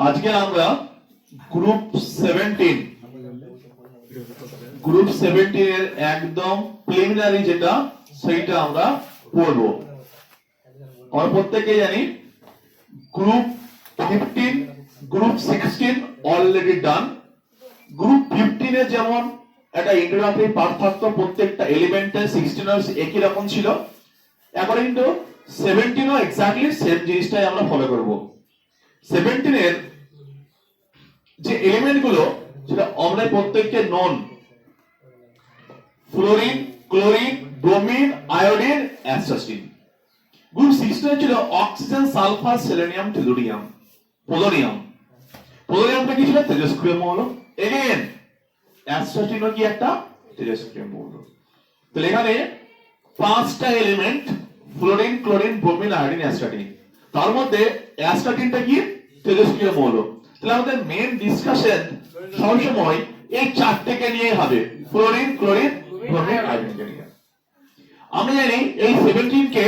আজকে আমরা গ্রুপ 17 এর একদম প্রিলিমিনারি যেটা সেইটা আমরা পড়বো। আমরা প্রত্যেকেই জানি group 15 group 16 already done. Group 15 এ যেমন একটা ইন্ট্রোডাক্টরি পার্ট থাকতো, প্রত্যেকটা এলিমেন্টে 16 একই রকম ছিল, অ্যাকর্ডিং টু 17 ও এক্স্যাক্টলি সেম জিনিসটাই আমরা ফলো করব। 17 এর যে এলিমেন্ট গুলো সেটা আমরা প্রত্যেককে নন, fluorine, chlorine, bromine, iodine, astatine. Group 16 ছিল oxygen, sulphur, selenium, tellurium, polonium. পোলোনিয়ামটা কি ছিল? তেজস্ক্রিয় মৌল। এগেন অ্যাসটাসিনও কি একটা তেজস্ক্রিয় মৌল। তো এখানে পাঁচটা element, fluorine, chlorine, bromine, iodine, astatine. তার মধ্যে অ্যাসটাটিনটা কি? তেজস্ক্রিয় মৌল। তাহলে আমাদের মেইন ডিসকাশন সবসময় এই চারটেকে নিয়ে হবে, ফ্লোরিন, ক্লোরিন, ব্রোমিন, আয়োডিনকে নিয়ে। আমরা জানি এই 17 কে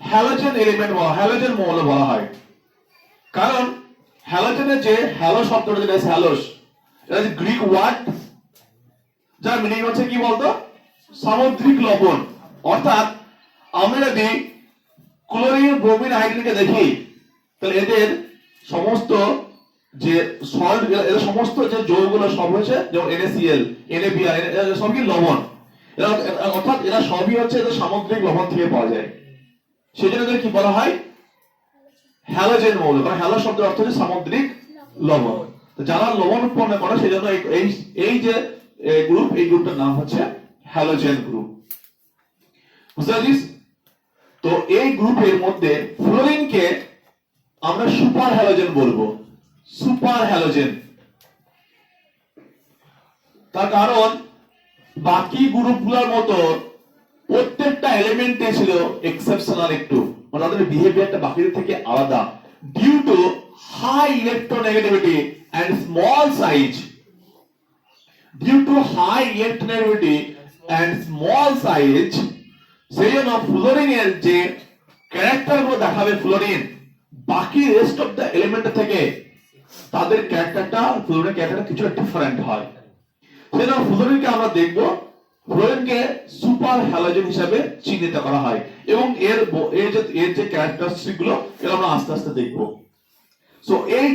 হ্যালোজেন এলিমেন্ট বলা, হ্যালোজেন মৌল বলা হয়। কারণ হ্যালোজেনের যে হ্যালো শব্দটা যেটা আছে, হ্যালোস, এটা হচ্ছে গ্রিক ওয়ার্ড, যার মিনিং হচ্ছে কি বলতো? সামুদ্রিক লবণ। অর্থাৎ আমরা যদি ক্লোরিন, ব্রোমিন, আয়োডিনকে দেখি, তাহলে এদের সমস্ত যে সল্ট, এদের সমস্ত যে যৌগগুলো সব হচ্ছে যেমন NaCl, NaBr, এরা সব কি লবণ। অর্থাৎ এরা সবই হচ্ছে এদের সামুদ্রিক লবণ থেকে পাওয়া যায়। সেজন্য এদের কি বলা হয়? হ্যালোজেন মৌল। কারণ হ্যালো শব্দের অর্থ হচ্ছে সামুদ্রিক লবণ। তো যারা লবণ উৎপন্ন করে সেজন্য এই যে গ্রুপ, এই গ্রুপটার নাম হচ্ছে হ্যালোজেন গ্রুপ। বুঝতে পারছিস? তো এই গ্রুপের মধ্যে ফ্লোরিনকে আমরা সুপার হ্যালোজেন বলবো, সুপার হ্যালোজেন। তার কারণ বাকি গ্রুপগুলোর মতো প্রত্যেকটা এলিমেন্টে ছিল এক্সেপশনাল একটু, মানে তাদের বিহেভিয়ারটা বাকিদের থেকে আলাদা, due to high electronegativity and small size. Due to high electronegativity and small size, সেই জন্য ফ্লোরিনের যে ক্যারেক্টার গুলো দেখাবে ফ্লোরিন বাকি রেস্ট অফ দ্য এলিমেন্ট থেকে, তাদের ক্যারেক্টারটা, ফ্লোরিনের ক্যারেক্টারটা কিছু ডিফারেন্ট হয়। সেজন্য ফ্লোরিনকে আমরা দেখব, ফ্লোরিনকে সুপার হ্যালোজেন হিসেবে চিহ্নিত করা হয় এবং এর যে ক্যারেক্টারিস্টিক গুলো এগুলো আমরা আস্তে আস্তে দেখব। সো এই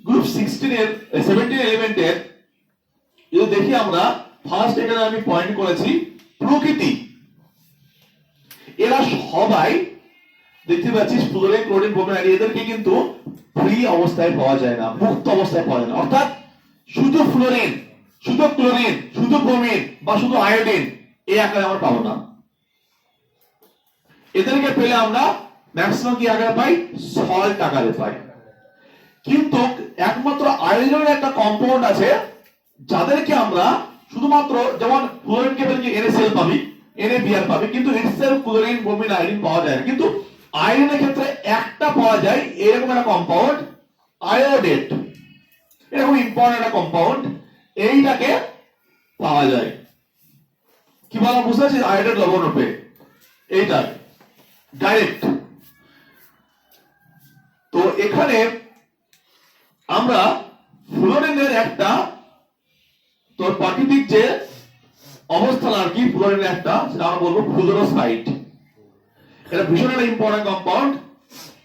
গ্রুপ 17 এলিমেন্টের যদি দেখি আমরা, ফার্স্ট এখানে আমি পয়েন্ট করেছি প্রকৃতি। এরা সবাই দেখতে পাচ্ছিস ফ্লোরিন, ক্লোরিন, ব্রোমিন, আয়োডিন, এদেরকে কিন্তু ফ্রি অবস্থায় পাওয়া যায় না, মুক্ত অবস্থায় পাওয়া যায় না। অর্থাৎ শুধু ফ্লোরিন, শুধু ক্লোরিন, শুধু ব্রোমিন বা শুধু আয়োডিন এই আকারে আমরা পাবো না। এদেরকে পেলে আমরা ম্যাক্সিমাম কি আকারে পাই? সল্ট আকারে পাই। কিন্তু একমাত্র আয়োডিনের একটা কম্পাউন্ড আছে যাদেরকে আমরা শুধুমাত্র, যেমন ফ্লোরিনকে পেলে কি NaCl পাবি, NaBr পাবি, কিন্তু ইটসেলফ ক্লোরিন, ব্রোমিন, আয়োডিন পাওয়া যায় না। কিন্তু আয়োডিনের ক্ষেত্রে একটা পাওয়া যায়, এরকম একটা কম্পাউন্ড আয়োডেট, এরকম ইম্পর্টেন্ট একটা কম্পাউন্ড, এইটাকে পাওয়া যায়। কি বলা বুঝতে পারছিস? আয়োডেট লবণ রূপে এইটা ডাইরেক্ট। তো এখানে আমরা ফ্লোরিনের একটা তোর প্রাকৃতিক যে অবস্থান আর কি, ফ্লোরিনের একটা, সেটা আমরা বলবো ফ্লুরোসাইট। এটা ভীষণ একটা ইম্পর্টেন্ট কম্পাউন্ড।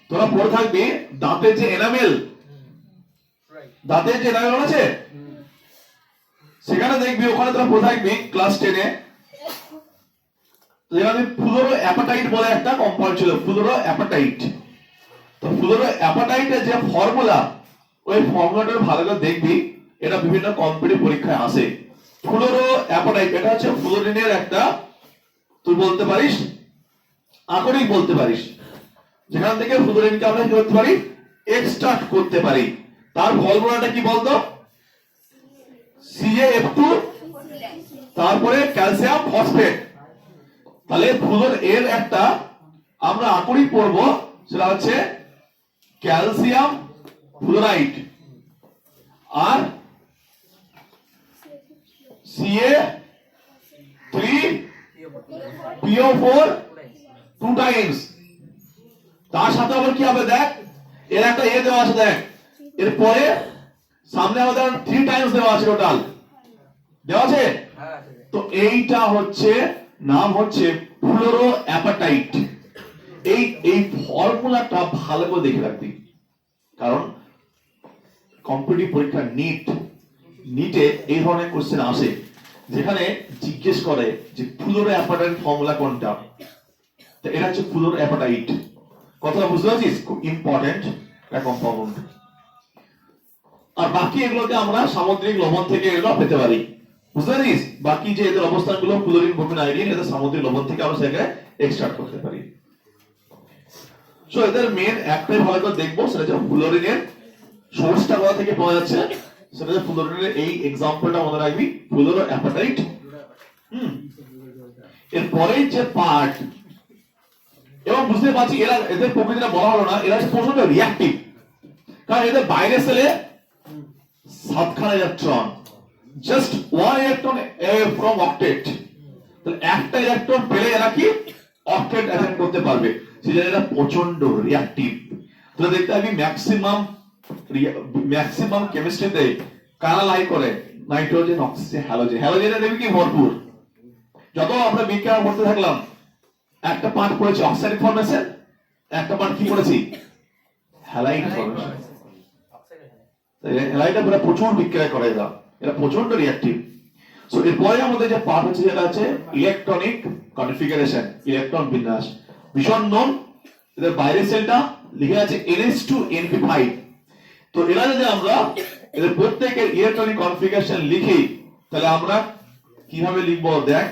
তোরা পড়ে থাকবি দাঁতের যে এনামেল, দাঁতের যে এনামেল আছে সেখানে দেখবি, ওখানে তোরা পড়ে থাকবি ক্লাস 10 এ, যেখানে ফ্লুরো অ্যাপাটাইট বলে একটা কম্পাউন্ড ছিল, ফ্লুরো অ্যাপাটাইট। তো ফ্লুরো অ্যাপাটাইটের যে ফর্মুলা, ওই ফর্মুলাটা ভালো করে দেখবি, এটা বিভিন্ন কম্পিটিটিভ পরীক্ষায় আসে। ফ্লুরো অ্যাপাটাইট এটা হচ্ছে ফ্লোরিনের একটা, তুই বলতে পারিস আকরিক বলতে পারিস, যেখান থেকে ফ্লোরিনকে আমরা কি করতে পারি? এক্সট্রাক্ট করতে পারি। তার ফর্মুলাটা কি বলতো? CaF2, তারপরে ক্যালসিয়াম ফসফেট। তাহলে ফ্লুরোর এর একটা আমরা আকরিক পড়বো, সেটা হচ্ছে ক্যালসিয়াম ফ্লোরাইড আর Ca3PO4 2 times তার সাথে আবার কি হবে দেখ, এর একটা এ দেওয়া আছে দেখ, এরপরে সামনে আমাদের 3 টাইমস দেওয়া আছে, টোটাল দেওয়া আছে। তো এইটা হচ্ছে নাম হচ্ছে ফ্লোরো অ্যাপাটাইট। এই ফর্মুলাটা ভালো করে দেখে রাখবি, কারণ কম্পিটিটিভ পরীক্ষা নিটে এই ধরনের কোশ্চেন আসে যেখানে জিজ্ঞেস করে যে ফ্লোরো অ্যাপাটাইট ফর্মুলা কোনটা। তো এটা হচ্ছে ফ্লোরো অ্যাপাটাইট। কথাটা বুঝতে পারছিস? খুব ইম্পর্টেন্ট একটা কম্পাউন্ড। আর বাকি এগুলোকে আমরা সামুদ্রিক লবণ থেকে এগুলো পেতে পারি, বুঝতে পারিস? বাকি যে এদের অবস্থানগুলো ফ্লোরিন, ব্রোমিন, আয়োডিন, এদের সামুদ্রিক লবণ থেকে আমরা সেটাকে এক্সট্রাক্ট করতে পারি। সো এদের মেন একটাই ভালো করে দেখবো, সেটা হচ্ছে ফ্লোরিনের সোর্সটা কোথা থেকে পাওয়া যাচ্ছে, সেটা হচ্ছে ফ্লোরিনের এই এক্সাম্পলটা মনে রাখবি, ফ্লোরো অ্যাপাটাইট। এরপরে যে পার্ট, এবং বুঝতে পারছি এরা এদের প্রকৃতিটা বলা হলো না, এরা হচ্ছে প্রচন্ড রিঅ্যাক্টিভ, কারণ এদের বাইরে সেলে 7খানা electron, just 1 electron from octet. তাহলে একটা ইলেকট্রন পেলে এরা কি অক্টেট অ্যাটেন্ড করতে পারবে, সেজন্য এরা প্রচন্ড রিঅ্যাক্টিভ। তাহলে দেখতে পাবি ম্যাক্সিমাম কেমিস্ট্রিতে কারা লাই করে, নাইট্রোজেন, অক্সিজেন, হ্যালোজেন। হ্যালোজেনে দেখবি কি ভরপুর। যত আমরা বিজ্ঞান পড়তে থাকলাম, একটা পার্ট পড়েছি অক্সাইড ফর্মেশন, একটা পার্ট কি পড়েছি হ্যালাইড ফর্মেশন। হ্যালাইডটা পুরো প্রচুর বিক্রিয়া করে, এরা প্রচন্ড রিঅ্যাক্টিভ। সো এরপরে আমাদের যে পার্ট হচ্ছে যেটা আছে ইলেকট্রনিক কনফিগারেশন, ইলেকট্রন বিন্যাস, ভীষণ নোন। এদের বাইরের সেলটা লিখে আছে NH2NP5। তো এরা যদি আমরা এদের প্রত্যেকের ইলেকট্রনিক কনফিগারেশন লিখি, তাহলে আমরা কিভাবে লিখবো দেখ।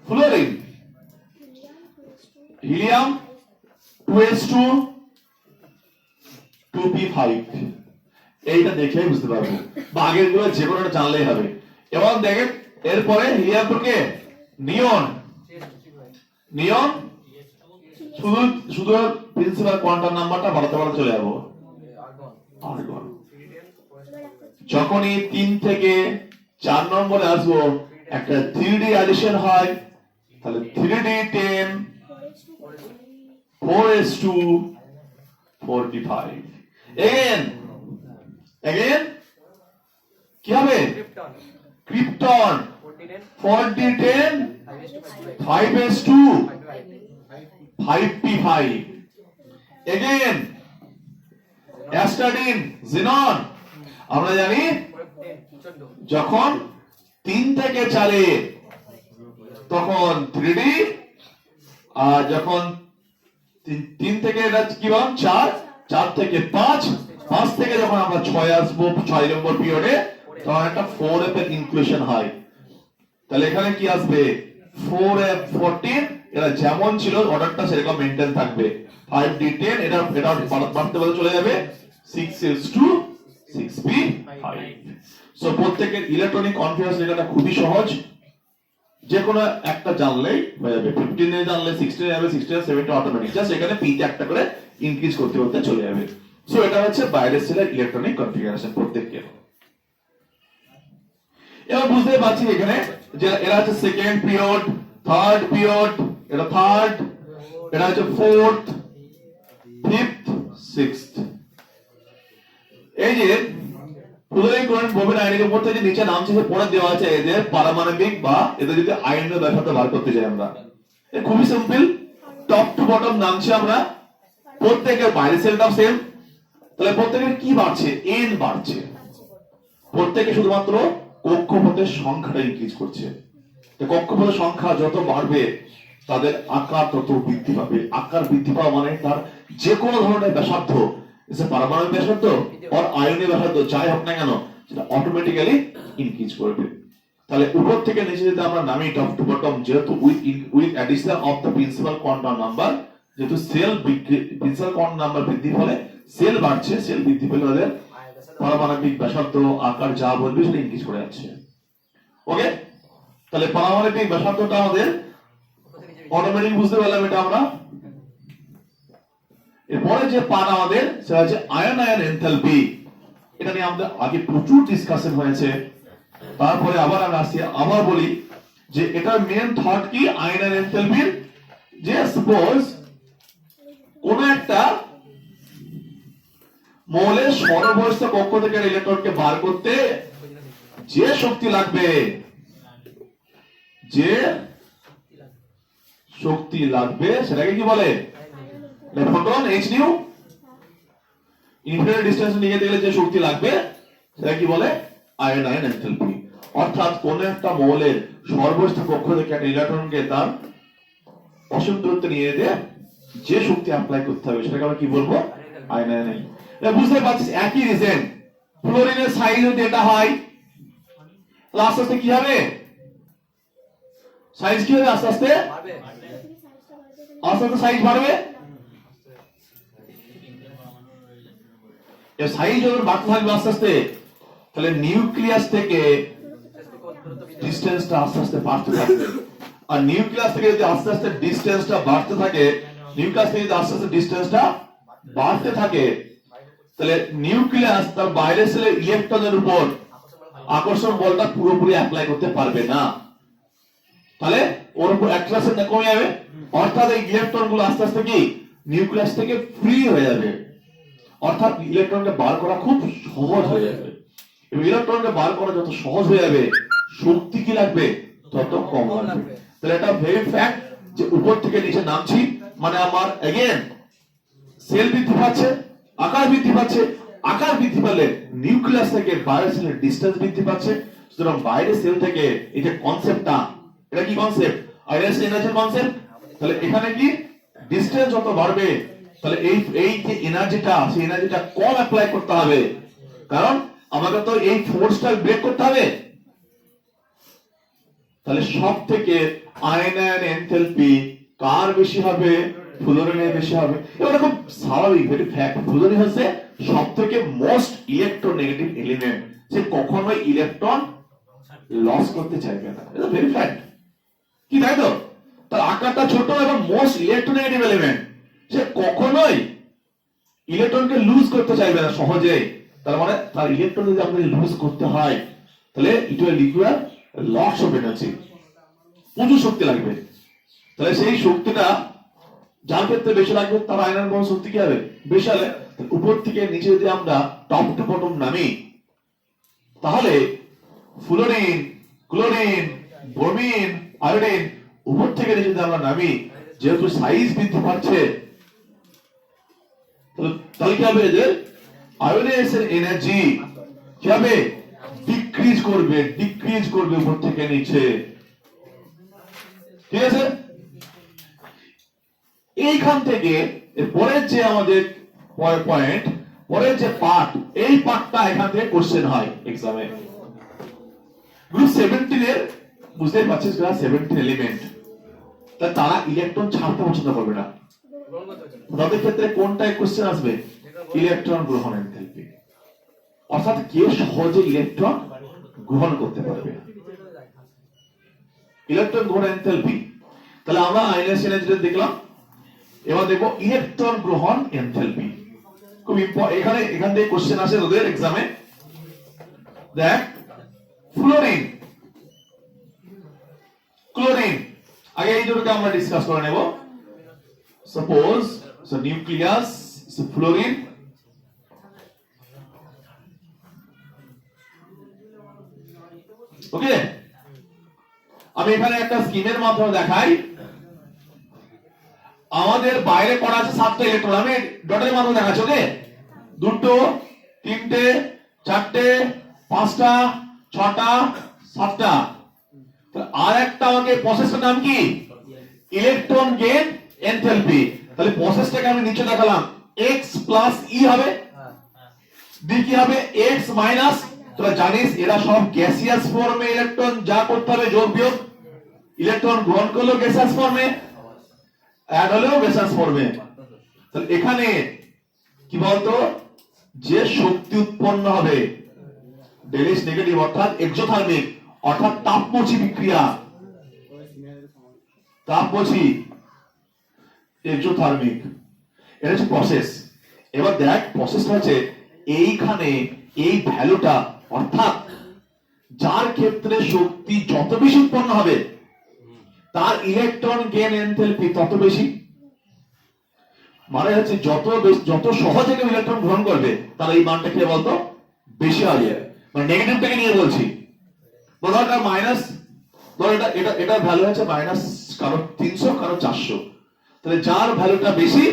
ফ্লোরিন, হিলিয়াম 2s2 2p5, এইটা দেখলেই বুঝতে পারবো, বা আগের গুলো যে কোনো একটা জানলেই হবে। এবং দেখেন এরপরে হিলিয়াম থেকে নিয়ন, নিয়ন শুধু প্রিন্সিপাল কোয়ান্টাম নাম্বারটা বাড়াতে বাড়াতে চলে যাবো, আর্গন। যখনই 3 থেকে 4 নম্বরে আসবো, একটা 3D অ্যাডিশন হয়, তাহলে 3D10 4s2 4p5। এগেন কি হবে? Krypton 4d10 5s2 5p5। Again অ্যাস্টাডিন, জিনন, আমরা জানি যখন 3 থেকে 4 তখন 3D, আর যখন 3 থেকে এটা কি বল 4, 4 থেকে 5, 5 থেকে যখন আমরা 6 আসবো 6 নম্বর পিরিয়ডে, তখন একটা 4f এর ইনক্লুশন হয়। তাহলে এখানে কি আসবে 4f14, এরা যেমন ছিল অর্ডারটা সেরকম মেইনটেইন থাকবে। 5d10 এটা বাড়তে বাড়তে চলে যাবে 6s2 6p5। সো প্রত্যেকের ইলেকট্রনিক কনফিগারেশন লেখাটা খুবই সহজ, যে কোনো একটা জানলেই হয়ে যাবে। 15 এ জানলে 16 এ যাবে, 16 এ 17 অটোমেটিক, জাস্ট এখানে p তে একটা করে ইনক্রিজ করতে করতে চলে যাবে। সো এটা হচ্ছে বাইরের সেলের ইলেকট্রনিক কনফিগারেশন প্রত্যেককে। এবার বুঝতে পারছি এখানে যে এরা হচ্ছে সেকেন্ড পিরিয়ড, থার্ড পিরিয়ড, এটা থার্ড, এটা হচ্ছে ফোর্থ, ফিফথ, সিক্সথ। এই যে ফ্লোরিন, ক্লোরিন, ব্রোমিন, আয়োডিনের উপর থেকে নিচে নাম শেষে পড়ে দেওয়া আছে এদের পারমাণবিক বা এদের যদি আয়নীয় ব্যাসার্ধ বার করতে যাই আমরা, খুবই সিম্পল, টপ টু বটম নামছে আমরা, প্রত্যেকের বাইরের সেলটাও সেম। তাহলে প্রত্যেকের কি বাড়ছে? এন বাড়ছে। প্রত্যেকে শুধুমাত্র কক্ষপথের সংখ্যাটা ইনক্রিজ করছে। কক্ষপথের সংখ্যা যত বাড়বে তাদের আকার তত বৃদ্ধি পাবে। আকার বৃদ্ধি পাওয়া মানে তার যে কোনো ধরনের ব্যাসার্ধ, পারমাণবিক ব্যাসার্ধ আর আয়নীয় ব্যাসার্ধ যাই হোক না কেন, সেটা অটোমেটিক্যালি ইনক্রিজ করবে। তাহলে উপর থেকে নিচে যদি আমরা নামি টপ টু বটম, যেহেতু with addition of the principal quantum number, যেহেতু প্রিন্সিপাল কোয়ান্টাম নাম্বার বৃদ্ধি ফলে সেল বাড়ছে, সেল বৃদ্ধি পেলে তাদের পারমাণবিক ব্যাসার্ধ আকার যা বলবে সেটা ইনক্রিজ করে যাচ্ছে। ওকে, তাহলে পারমাণবিক ব্যাসার্ধটা আমাদের অটোমেটিক বুঝতে পারলাম এটা আমরা। এরপরে যে পার্ট আমাদের সেটা হচ্ছে আয়ন এনথালপি। এটা নিয়ে আমাদের আগে প্রচুর ডিসকাশন হয়েছে। তারপরে আবার আমি আসছি, আবার বলি যে এটার মেন থট কি আয়নার এনথালপির, যে সাপোজ কোন একটা মৌলের সর্ববস্থা কক্ষ থেকে ইলেকট্রনকে বার করতে যে শক্তি লাগবে, যে শক্তি লাগবে সেটাকে কি বলে? Photon, H nu. Infinite distance নিয়ে গেলে যে শক্তি লাগবে সেটা কি বলে? Ion enthalpy. অর্থাৎ কোন একটা মৌলের সর্বস্থ কক্ষ থেকে একটা ইলেকট্রনকে তার অসীম দূরত্বে নিয়ে যেতে যে শক্তি অ্যাপ্লাই করতে হবে সেটাকে আমরা কি বলবো? Ion enthalpy. বুঝতে পারছিস একই রিজন। ফ্লোরিনের সাইজ যদি এটা হয় তাহলে আস্তে আস্তে কি হবে? সাইজ কি হবে? আস্তে আস্তে সাইজ বাড়বে। সাইজ যখন বাড়তে থাকবে আস্তে আস্তে, তাহলে নিউক্লিয়াস থেকে ডিসটেন্সটা আস্তে আস্তে বাড়তে থাকবে। আর নিউক্লিয়াস থেকে যদি আস্তে আস্তে ডিসটেন্সটা বাড়তে থাকে, নিউক্লিয়াস থেকে যদি আস্তে আস্তে ডিসটেন্সটা বাড়তে থাকে, তাহলে নিউক্লিয়াস তার বাইরের সেলের ইলেকট্রনের উপর আকর্ষণ বলটা পুরোপুরি অ্যাপ্লাই করতে পারবে না। তাহলে ওর উপর অ্যাট্রাকশনটা কমে যাবে। অর্থাৎ এই ইলেকট্রন গুলো আস্তে আস্তে কি নিউক্লিয়াস থেকে ফ্রি হয়ে যাবে। অর্থাৎ ইলেকট্রনকে বার করা খুব সহজ হয়ে যাবে। এবং ইলেকট্রনকে বার করা যত সহজ হয়ে যাবে, শক্তি কি লাগবে তত কম লাগবে। তাহলে এটা ভেরি ফ্যাক্ট যে উপর থেকে নিচে নামছি মানে আমার এগেন সেল বৃদ্ধি পাচ্ছে, আকার বৃদ্ধি পাচ্ছে। আকার বৃদ্ধি পেলে নিউক্লিয়াস থেকে বাইরের সেলের ডিসটেন্স বৃদ্ধি পাচ্ছে। সুতরাং বাইরের সেল থেকে এই যে কনসেপ্টটা, এটা কি কনসেপ্ট? আয়নাইজেশন এনার্জির কনসেপ্ট। তাহলে এখানে কি ডিসটেন্স যত বাড়বে তাহলে এই যে এনার্জিটা, সেই এনার্জিটা কম অ্যাপ্লাই করতে হবে, কারণ আমাকে তো এই ফোর্সটা ব্রেক করতে হবে। তাহলে সব থেকে আয়নায়ন এনথালপি কার বেশি হবে? ফ্লোরিনের বেশি হবে। এটা খুব স্বাভাবিক, ভেরি ফ্যাক্ট। ফ্লোরিন হচ্ছে সব থেকে মোস্ট ইলেকট্রোনেগেটিভ এলিমেন্ট, সে কখনোই ইলেকট্রন লস করতে চাইবে না। এটা ভেরি ফ্যাক্ট কি, তাই তো? তার আকারটা ছোট এবং মোস্ট ইলেকট্রোনেগেটিভ এলিমেন্ট, সে কখনোই ইলেকট্রনকে লুজ করতে চাইবে না সহজেই। তার মানে তার ইলেকট্রন যদি আমাদের লুজ করতে হয় তাহলে it will require lots of energy, প্রচুর শক্তি লাগবে। তাহলে সেই শক্তিটা যার ক্ষেত্রে বেশি লাগবে তার আয়নন বহন শক্তি কি হবে? বেশি হবে। উপর থেকে নিচে যদি আমরা টপ টু বটম নামি, তাহলে ফ্লোরিন, ক্লোরিন, ব্রোমিন, আয়োডিন উপর থেকে নিচে যদি আমরা নামি, যেহেতু সাইজ বৃদ্ধি পাচ্ছে, তাহলে কি হবে? যে আয়োনাইজেশন এনার্জি কি হবে? ডিক্রিজ করবে উপর থেকে নিচে। ঠিক আছে? এইখান থেকে পরের যে আমাদের পয়েন্ট, পরের যে পার্ট, এই পার্টটা এখান থেকে কোশ্চেন হয় এক্সামে। গ্রুপ 17 এর বুঝতেই পারছিস, গ্রুপ 17 এলিমেন্ট, তারা ইলেকট্রন ছাড়তে পছন্দ করবে না। তাদের ক্ষেত্রে কোনটায় কোশ্চেন আসবে? ইলেকট্রন গ্রহণ এনথালপি। অর্থাৎ কে সহজে ইলেকট্রন গ্রহণ করতে পারবে, ইলেকট্রন গ্রহণ এনথালপি। তাহলে আমরা আয়নাইজেশন এনার্জি দেখলাম, এবার দেখবো ইলেকট্রন গ্রহণ এনথালপি। খুব এখানে এখান থেকে কোশ্চেন আসে ওদের এক্সামে। দেখ ফ্লোরিন, ক্লোরিন, আগে এই দুটোকে আমরা ডিসকাস করে নেব। সাপোজ নিউক্লিয়াস ফ্লোরিন, ওকে। আমি এখানে একটা স্কিমের মাধ্যমে দেখাই। আমাদের বাইরে করা আছে 7টা ইলেকট্রন, আমি ডটের মাধ্যমে দেখাচ্ছি। ওকে, 2, 3, 4, 5, 6, 7টা। আর একটা আমাকে প্রসেসের নাম কি? Electron gain enthalpy. তাহলে প্রসেসটাকে আমি নিচে দেখালাম, x প্লাস ই হবে, ডি কি হবে? x minus. তোরা জানিস এরা সব গ্যাসিয়াস ফর্মে, ইলেকট্রন যা করতে হবে যোগ বিয়োগ, ইলেকট্রন গ্রহণ করলেও গ্যাসিয়াস ফর্মে, অ্যাড হলেও গ্যাসিয়াস ফর্মে। তাহলে এখানে কি বলতো, যে শক্তি উৎপন্ন হবে ডেলিস নেগেটিভ, অর্থাৎ এক্সোথার্মিক, অর্থাৎ তাপমোচী বিক্রিয়া, তাপমোচী এক্সোথার্মিক, এটা হচ্ছে প্রসেস। এবার দেখ প্রসেসটা হচ্ছে এইখানে এই ভ্যালুটা, অর্থাৎ যার ক্ষেত্রে শক্তি যত বেশি উৎপন্ন হবে তার ইলেকট্রন গেইন এনথালপি তত বেশি। মানে হচ্ছে যত সহজে কেউ ইলেকট্রন গ্রহণ করবে তার এই মানটা কি বলতো বেশি হবে। মানে নেগেটিভটাকে নিয়ে বলছি, ধর মাইনাস, ধর এটা ভ্যালু আছে মাইনাস কারো 300 কারো 400, তাহলে যার ভ্যালুটা বেশি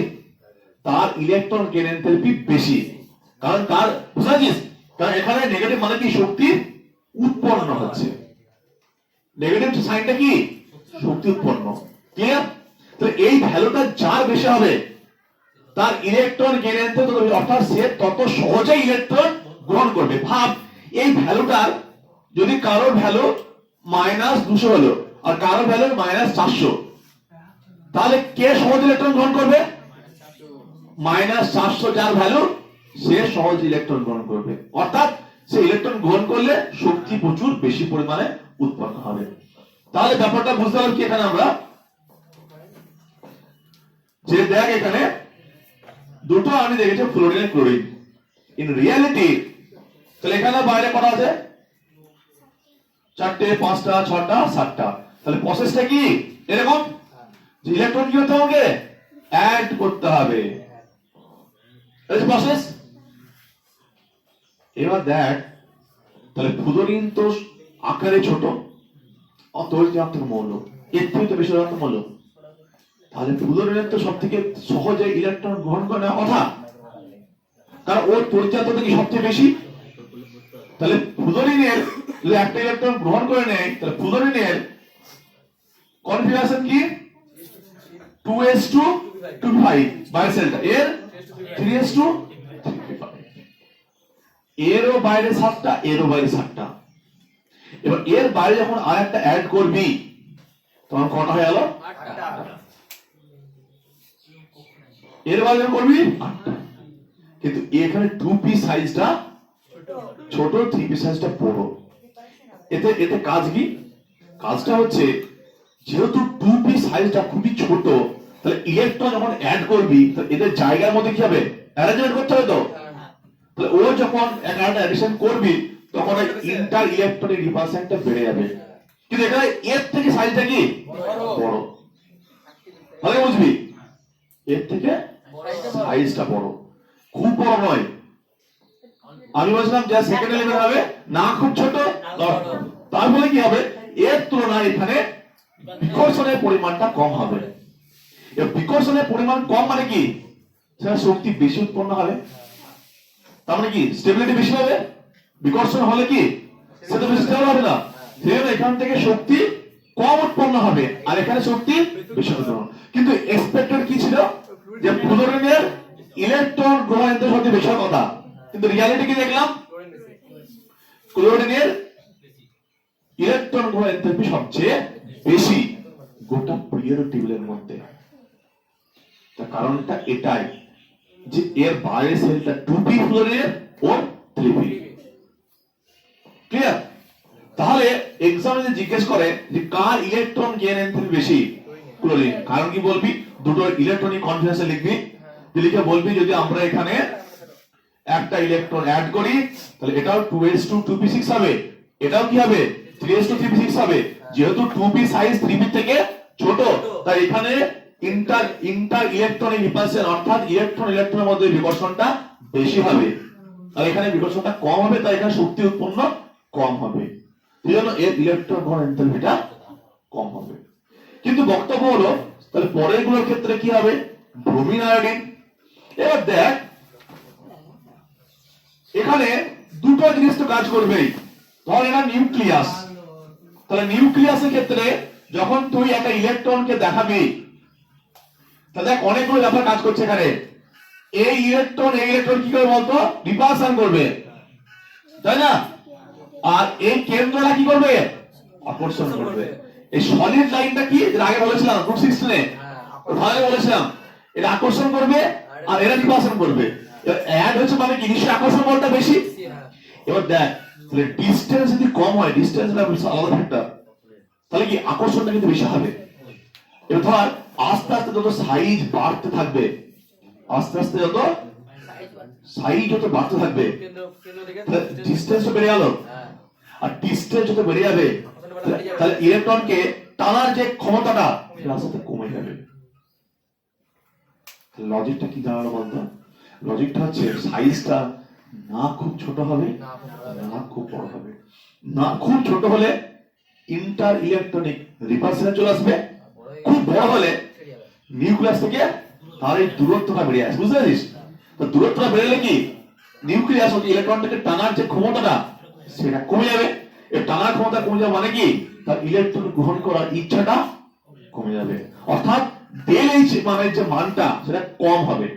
তার ইলেকট্রন গেইন এনথালপি বেশি। কারণ তার বুঝাচ্ছিস, কারণ এখানে নেগেটিভ মানে কি শক্তি উৎপন্ন হচ্ছে, নেগেটিভ সাইনটা কি শক্তি উৎপন্ন। ক্লিয়ার? তাহলে এই ভ্যালুটা যার বেশি হবে তার ইলেকট্রন গেইন এনথালপি, অর্থাৎ সে তত সহজে ইলেকট্রন গ্রহণ করবে। ভাব এই ভ্যালুটার যদি কারো ভ্যালু -200 হলো আর কারো ভ্যালু -400, তাহলে কে সহজ ইলেকট্রন গ্রহণ করবে? -400 যার ভ্যালু সে সহজ ইলেকট্রন গ্রহণ করবে, অর্থাৎ সে ইলেকট্রন গ্রহণ করলে শক্তি প্রচুর বেশি পরিমাণে উৎপন্ন হবে। তাহলে ব্যাপারটা বুঝতে পারলাম কি এখানে আমরা যে দেখ এখানে দুটো আমি দেখেছি ফ্লোরিন ক্লোরিন। ইন রিয়ালিটি তাহলে এখানে বাইরে করা আছে 4টে 5টা 6টা 7টা। তাহলে প্রসেসটা কি এরকম যে ইলেকট্রন কি করতে হবে, অ্যাড করতে হবে, এই প্রসেস। এবার দেখ তাহলে ফ্লোরিন তো আকারে ছোট, অত ঋণাত্মক মৌল, এর থেকে তো বেশি ঋণাত্মক মৌল, তাহলে ফ্লোরিনের তো সব থেকে সহজে ইলেকট্রন গ্রহণ করে নেওয়া কথা, কারণ ওর পরিচালকতা কি সবচেয়ে বেশি। তাহলে ফ্লোরিনের যদি একটা ইলেকট্রন গ্রহণ করে নেয় তাহলে ফ্লোরিনের কনফিগারেশন কি 2s2 2p5 বাইরে সেলটা, এর 3s2 3p5, এরও বাইরে 7টা এরও বাইরে 7টা। এবার এর বাইরে যখন আরেকটা অ্যাড করবি তখন কটা হয়ে গেল 8টা, এর বাইরে যখন করবি 8টা। কিন্তু এখানে 2p সাইজটা ছোট, 3p সাইজটা বড়। এতে কাজ কি? কাজটা হচ্ছে যেহেতু 2p সাইজটা খুবই ছোট, তাহলে ইলেকট্রন যখন অ্যাড করবি তাহলে এদের জায়গার মধ্যে কি হবে, অ্যারেঞ্জমেন্ট করতে হবে। তো তাহলে ও যখন একটা অ্যাডিশন করবি তখন ইন্টার ইলেকট্রনিক রিপালশনটা বেড়ে যাবে। কিন্তু এখানে এর থেকে সাইজটা কি বড়, ভালো বুঝবি, এর থেকে সাইজটা বড়, খুব বড় নয়। আমি বলছিলাম যে সেকেন্ড এলিমেন্ট হবে না খুব ছোট, তারপরে কি হবে এর তুলনায় এখানে বিকর্ষণের পরিমাণটা কম হবে। বিকর্ষণের পরিমাণ কম মানে কি, সেটা শক্তি বেশি উৎপন্ন হবে, তার মানে কি স্টেবিলিটি বেশি হবে। বিকর্ষণ হলে কি সেটা বেশি স্টেবল হবে না, সেজন্য এখান থেকে শক্তি কম উৎপন্ন হবে আর এখানে শক্তি বেশি উৎপন্ন। কিন্তু এক্সপেক্টেড কি ছিল যে ফ্লোরিনের ইলেকট্রন গ্রহণ শক্তি বেশি কথা, কিন্তু রিয়ালিটি কি দেখলাম ক্লোরিনের ইলেকট্রন গ্রহণ এনথালপি সবচেয়ে বেশি গোটা পিরিয়ডিক টেবিলের মধ্যে। তার কারণটা এটাই যে এর বাইরে সেলটা 2p ফ্লোরিনের ও 3p। ক্লিয়ার? তাহলে এক্সামে যে জিজ্ঞেস করে যে কার ইলেকট্রন গেইন এনথালপি বেশি, ক্লোরিন। কারণ কি বলবি, দুটো ইলেকট্রনিক কনফিগারেশন লিখবি, লিখে বলবি যদি আমরা এখানে একটা ইলেকট্রন অ্যাড করি তাহলে এটাও 2s2 2p6 হবে, এটাও কি হবে 3s2 3p6 হবে। যেহেতু 2p সাইজ 3p থেকে ছোট তাই এখানে ইন্টার ইলেকট্রনিক রিপালশন অর্থাৎ ইলেকট্রনের মধ্যে বিকর্ষণটা বেশি হবে, আর এখানে বিকর্ষণটা কম হবে, তাই এখানে শক্তি উৎপন্ন কম হবে, সেজন্য এর ইলেকট্রন গ্রহণ এনথালপিটা কম হবে। কিন্তু বক্তব্য হলো তাহলে পরের গুলোর ক্ষেত্রে কি হবে, ব্রোমিন আয়োডিন। এবার দেখ এখানে দুটো জিনিস তো কাজ করবেই, ধর এটা নিউক্লিয়াস, তাহলে নিউক্লিয়াসের ক্ষেত্রে যখন তুই একটা ইলেকট্রনকে দেখাবি তাহলে দেখ অনেকগুলো ব্যাপার কাজ করছে এখানে। এই ইলেকট্রন কি করে বলতো, রিপালশন করবে, তাই না? আর এই কেন্দ্রটা কি করবে, আকর্ষণ করবে। এই সলিড লাইনটা কি আগে বলেছিলাম গ্রুপ 16 ভালো বলেছিলাম, এটা আকর্ষণ করবে আর এরা রিপালশন করবে। অ্যাড হচ্ছে মানে কি নিশ্চয়ই আকর্ষণ বলটা বেশি। এবার দেখ তাহলে ডিসটেন্স যদি কম হয়, ডিসটেন্স আলাদা ফ্যাক্টর, তাহলে কি আকর্ষণটা কিন্তু বেশি হবে। এবার ধর আস্তে আস্তে যত সাইজ বাড়তে থাকবে, আস্তে আস্তে যত সাইজ যত বাড়তে থাকবে ডিসটেন্স বেড়ে গেল, আর ডিসটেন্স যত বেড়ে যাবে তাহলে ইলেকট্রনকে টানার যে ক্ষমতাটা সেটা আস্তে আস্তে কমে যাবে। লজিকটা কি দাঁড়ালো বলতো? লজিকটা হচ্ছে সাইজটা না খুব ছোট হবে না খুব বড় হবে। না খুব ছোট হলে ইন্টার ইলেকট্রনিক রিপালশনে চলে আসবে, খুব বড় হলে নিউক্লিয়াস থেকে তার এই দূরত্বটা বেড়ে আসবে। বুঝতে পারছিস? তো দূরত্বটা বেড়েলে কি নিউক্লিয়াস ও ইলেকট্রনটাকে টানার যে ক্ষমতাটা সেটা কমে যাবে। এই টানার ক্ষমতা কমে যাবে মানে কি তার ইলেকট্রন গ্রহণ করার ইচ্ছাটা কমে যাবে, অর্থাৎ ডেল এইচ মানে যে মানটা সেটা কম হবে,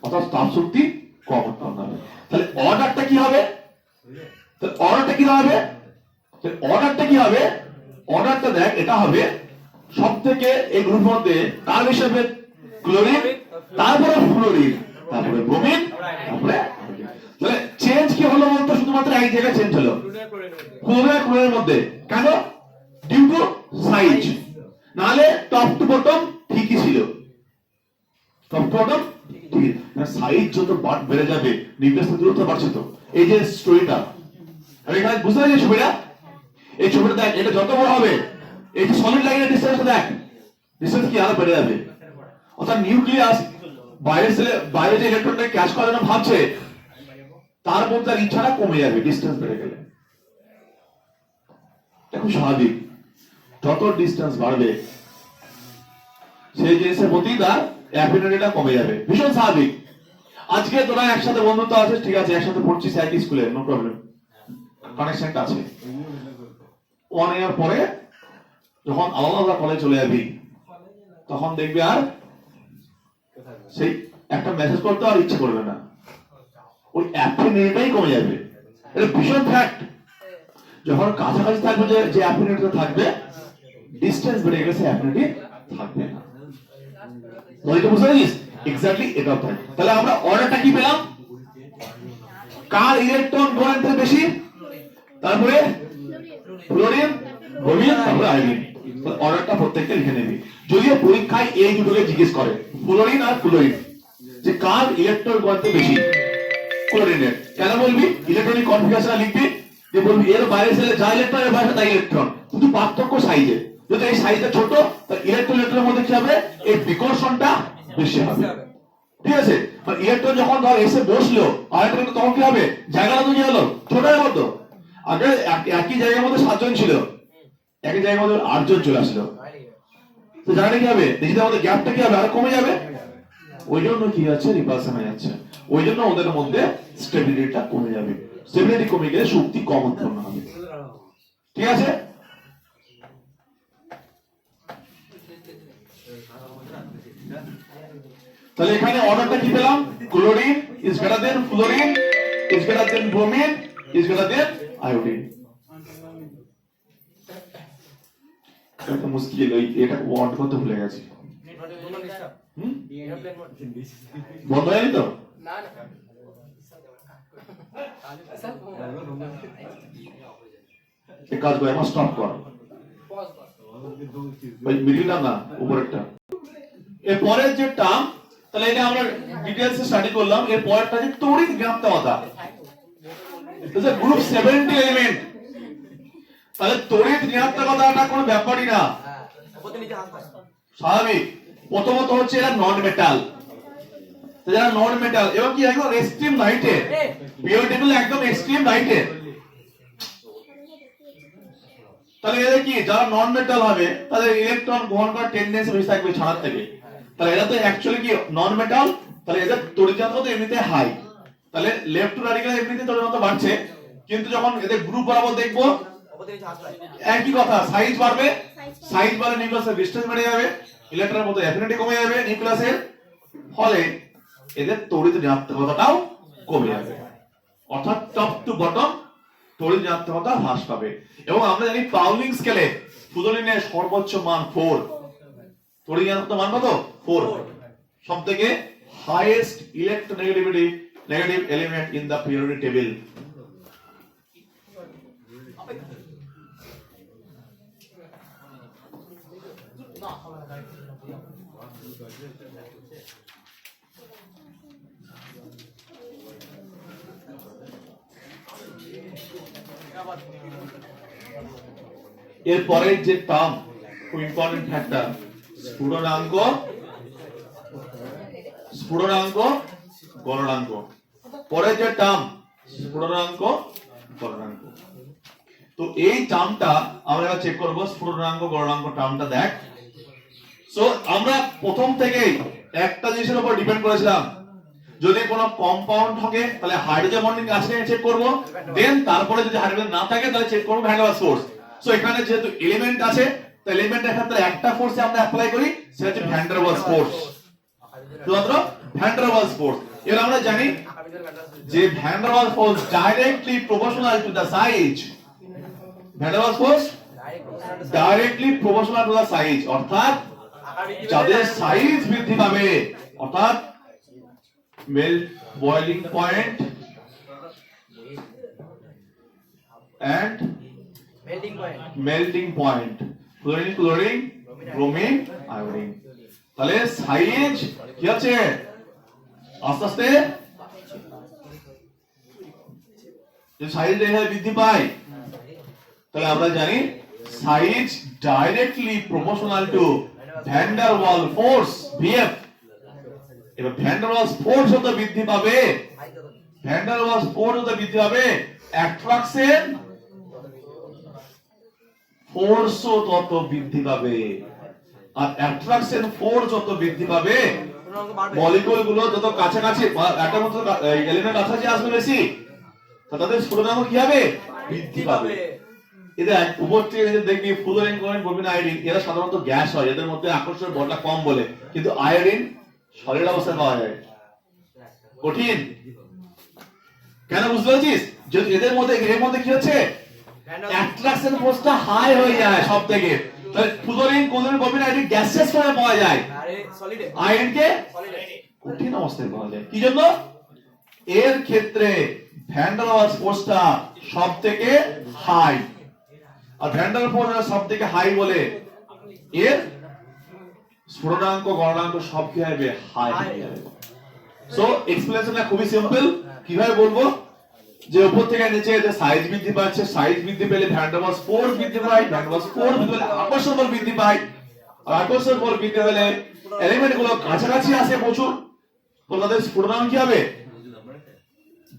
অর্থাৎ তাপ শক্তি কম উৎপন্ন হবে। তাহলে অর্ডারটা কি হবে? তাহলে অর্ডারটা কি হবে? অর্ডারটা কি হবে? অর্ডারটা দেখ, এটা হবে সবথেকে এই গ্রুপের মধ্যে কার হিসেবে ক্লোরিন, তারপরে ফ্লোরিন, তারপরে ব্রোমিন, তারপরে তাহলে চেঞ্জ কি হলো বলতো? শুধুমাত্র এক জায়গায় চেঞ্জ হলো, ক্লোরিন ক্লোরিনের মধ্যে। কেন? Due to size. নালে টপ টু বটম ঠিকই ছিল, টপ টু বটম ঠিক। সাইজ যত বেড়ে যাবে নিউক্লিয়াসের দূরত্ব বাড়ছে। তো এই যে স্টোরিটা আমি এখানে বুঝতে পারছি ছবিটা, এই ছবিটা দেখ, এটা যত বড় হবে এই যে সলিড লাইনের ডিসটেন্স দেখ, ডিসটেন্স কি আরো বেড়ে যাবে। অর্থাৎ নিউক্লিয়াস বাইরে যে ইলেকট্রনটাকে ক্যাচ করার জন্য ভাবছে তার মধ্যে তার ইচ্ছাটা কমে যাবে ডিসটেন্স বেড়ে গেলে। এটা খুব স্বাভাবিক, যত ডিসটেন্স বাড়বে সেই জিনিসের প্রতি তার অ্যাফিনিটিটা কমে যাবে, ভীষণ স্বাভাবিক। আজকে তোরা একসাথে বন্ধুত্ব আছে, ঠিক আছে, একসাথে পড়ছিস একই স্কুলে, নো প্রবলেম, কানেকশনটা আছে। 1 ইয়ার পরে যখন আলাদা আলাদা কলেজ চলে যাবি তখন দেখবি আর সেই একটা মেসেজ করতে আর ইচ্ছে করবে না, ওই অ্যাফিনিটিটাই কমে যাবে। এটা ভীষণ ফ্যাক্ট। যখন কাছাকাছি থাকবে যে অ্যাফিনিটিটা থাকবে, ডিসটেন্স বেড়ে গেলে সেই অ্যাফিনিটি থাকবে না। লজিকটা বুঝতে পারছিস? এক্স্যাক্টলি এটা থাকে। তাহলে আমরা অর্ডারটা কি পেলাম? কার ইলেকট্রন ঘনত্ব বেশি, তারপরে ফ্লোরিন, ব্রোমিন, তারপরে আয়োডিন। অর্ডারটা প্রত্যেকটা লিখে নেবি। যদিও পরীক্ষায় এই দুটোকে জিজ্ঞেস করে, ফ্লোরিন আর ফ্লোরিন, যে কার ইলেকট্রন ঘনত্ব বেশি। ক্লোরিনের কেন বলবি? ইলেকট্রনিক কনফিগারেশন লিখবি, যে বলবি এর বাইরে সেলে যা ইলেকট্রন, এর বাইরে তাই ইলেকট্রন, শুধু পার্থক্য সাইজে। যদি এই সাইজটা ছোট, তাহলে ইলেকট্রন ইলেকট্রনের মধ্যে কি হবে? এই বিকর্ষণটা বেশি হবে। ঠিক আছে? ইলেকট্রন যখন ধর এসে বসলো আরেকটা, তখন কি হবে? জায়গাটা তো কি হলো? ছোট হয়ে মতো। আগে একই জায়গার মধ্যে 7 জন ছিল, একই জায়গার মধ্যে 8 জন চলে আসলো, তো জায়গাটা কি হবে? নিজেদের মধ্যে গ্যাপটা কি হবে? আরো কমে যাবে। ওই জন্য কি হচ্ছে? রিপালশন হয়ে যাচ্ছে। ওই জন্য ওদের মধ্যে স্টেবিলিটিটা কমে যাবে। স্টেবিলিটি কমে গেলে শক্তি কম উৎপন্ন হবে। ঠিক আছে? তাহলে এখানে অর্ডারটা কি পেলাম? Chlorine is greater than fluorine, is greater than bromine, is greater than iodine. এটা মুশকিল, এটা ওয়ার্ড করতে ভুলে গেছি। বন্ধ হয়নি তো? এক কাজ করে আমার স্টপ কর, ওই মিডিলটা না উপরেরটা। এর পরের যে টার্ম, তাহলে এটা আমরা ডিটেইলসে স্টাডি করলাম। এর পরেরটা যে তড়িৎ জ্ঞাপকতা, ইটস আ গ্রুপ 70 এলিমেন্ট। তাহলে তড়িৎ জ্ঞাপকতাটা কোনো ব্যাপারই না, স্বাভাবিক। প্রথমত হচ্ছে এটা নন মেটাল, যারা নন মেটাল এবং কি একদম এক্সট্রিম লাইটে, পিরিয়ডিক টেবিল একদম এক্সট্রিম লাইটে। তাহলে এদের কি, যারা নন মেটাল হবে তাদের ইলেকট্রন গ্রহণ করার টেন্ডেন্সি বেশি থাকবে ছাড়ার থেকে। তাহলে এরা তো অ্যাকচুয়ালি কি নন মেটাল, তাহলে এদের তড়িৎ তো এমনিতে হাই। তাহলে লেফট টু রাডিক্যাল এমনিতে তড়িৎ বাড়ছে, কিন্তু যখন এদের গ্রুপ বরাবর দেখবো একই কথা, সাইজ বাড়বে, সাইজ বাড়লে নিউক্লিয়াসের ডিসটেন্স বেড়ে যাবে, ইলেকট্রনের মতো অ্যাফিনিটি কমে যাবে নিউক্লিয়াসের, ফলে এদের তড়িৎ ঋণাত্মকতাটাও কমে যাবে। অর্থাৎ টপ টু বটম তড়িৎ ঋণাত্মকতা হ্রাস পাবে। এবং আমরা জানি পাউলিং স্কেলে ফ্লুরিনের সর্বোচ্চ মান 4, তড়িৎ ঋণাত্মকতা মান কত? 4। সবথেকে highest electronegativity negative element in the periodic table. এরপরে যে টার্ম খুব ইম্পর্টেন্ট ফ্যাক্টর, স্ফুটনাঙ্ক, স্ফুটনাঙ্ক, গলনাঙ্ক। পরের যে টার্ম স্ফুটনাঙ্ক, গলনাঙ্ক। তো এই টার্মটা আমরা চেক করব, স্ফুটনাঙ্ক গলনাঙ্ক টার্মটা দেখ। সো আমরা প্রথম থেকেই একটা জিনিসের উপর ডিপেন্ড করেছিলাম, যদি কোনো কম্পাউন্ড থাকে তাহলে হাইড্রোজেন বন্ডিং আছে কিনা চেক করব, দেন তারপরে যদি হাইড্রোজেন না থাকে তাহলে চেক করব van der Waals force. So এখানে যেহেতু এলিমেন্ট আছে, তাই এলিমেন্টের ক্ষেত্রে একটা ফোর্সে আমরা অ্যাপ্লাই করি, সেটা হচ্ছে ভ্যান ডার ওয়ালস ফোর্স, শুধুমাত্র ভ্যান ডার ওয়ালস ফোর্স। এবার আমরা জানি যে van der Waals force directly proportional to the size, van der Waals force directly proportional to the size, অর্থাৎ যাদের সাইজ বৃদ্ধি পাবে, অর্থাৎ melt boiling point and melting point, chlorine chlorine bromine iodine. তাহলে সাইজ কি আছে আস্তে আস্তে, যে সাইজ বৃদ্ধি পায়, তাহলে আমরা জানি size directly proportional two van der ওয়াল ফোর্স ভিএফ। এবার ভ্যান ডার ওয়ালস ফোর্স যত বৃদ্ধি পাবে, ভ্যান ডার ওয়ালস ফোর্স যত বৃদ্ধি পাবে, অ্যাট্রাকশন ফোর্সও তত বৃদ্ধি পাবে। আর অ্যাট্রাকশন ফোর্স যত বৃদ্ধি পাবে, মলিকিউল গুলো যত কাছাকাছি, একটা মতো এলিমেন্ট কাছাকাছি আসবে বেশি, তাদের স্ফুটনাঙ্ক কি হবে, বৃদ্ধি পাবে। এদের উপর থেকে দেখবি ফ্লুরিন ক্লোরিন ব্রোমিন আয়োডিন, এরা সাধারণত গ্যাস হয়, এদের মধ্যে আকর্ষণের বলটা কম বলে, কিন্তু আয়োডিন সলিড অবস্থায় পাওয়া যায়। কঠিন কেন বুঝতে পারছিস? যদি এদের মধ্যে কি হচ্ছে, অ্যাট্রাকশন ফোর্সটা হাই হয়ে যায় সব থেকে, তাহলে fluorine chlorine bromine iodine gases ফর্মে পাওয়া যায়, আয়োডিন কে কঠিন অবস্থায় পাওয়া যায়। কি জন্য? এর ক্ষেত্রে ভ্যান ডার ওয়ালস ফোর্সটা সব থেকে হাই, আর ভ্যান ডার ফোর্স সব থেকে হাই বলে এর স্ফুটনাঙ্ক গলনাঙ্ক সব কি হবে, হাই হয়ে যাবে। সো এক্সপ্লেনেশনটা খুবই সিম্পল। কিভাবে বলবো, যে উপর থেকে নিচে যে সাইজ বৃদ্ধি পাচ্ছে, সাইজ বৃদ্ধি পেলে ভ্যান ডার ওয়ালস ফোর্স বৃদ্ধি পায়, ভ্যান ডার ওয়ালস ফোর্স বৃদ্ধি পেলে আকর্ষণ বল বৃদ্ধি পায়, আর আকর্ষণ বল বৃদ্ধি পেলে এলিমেন্ট গুলো কাছাকাছি আসে প্রচুর, তো তাদের স্ফুটনাঙ্ক কি হবে,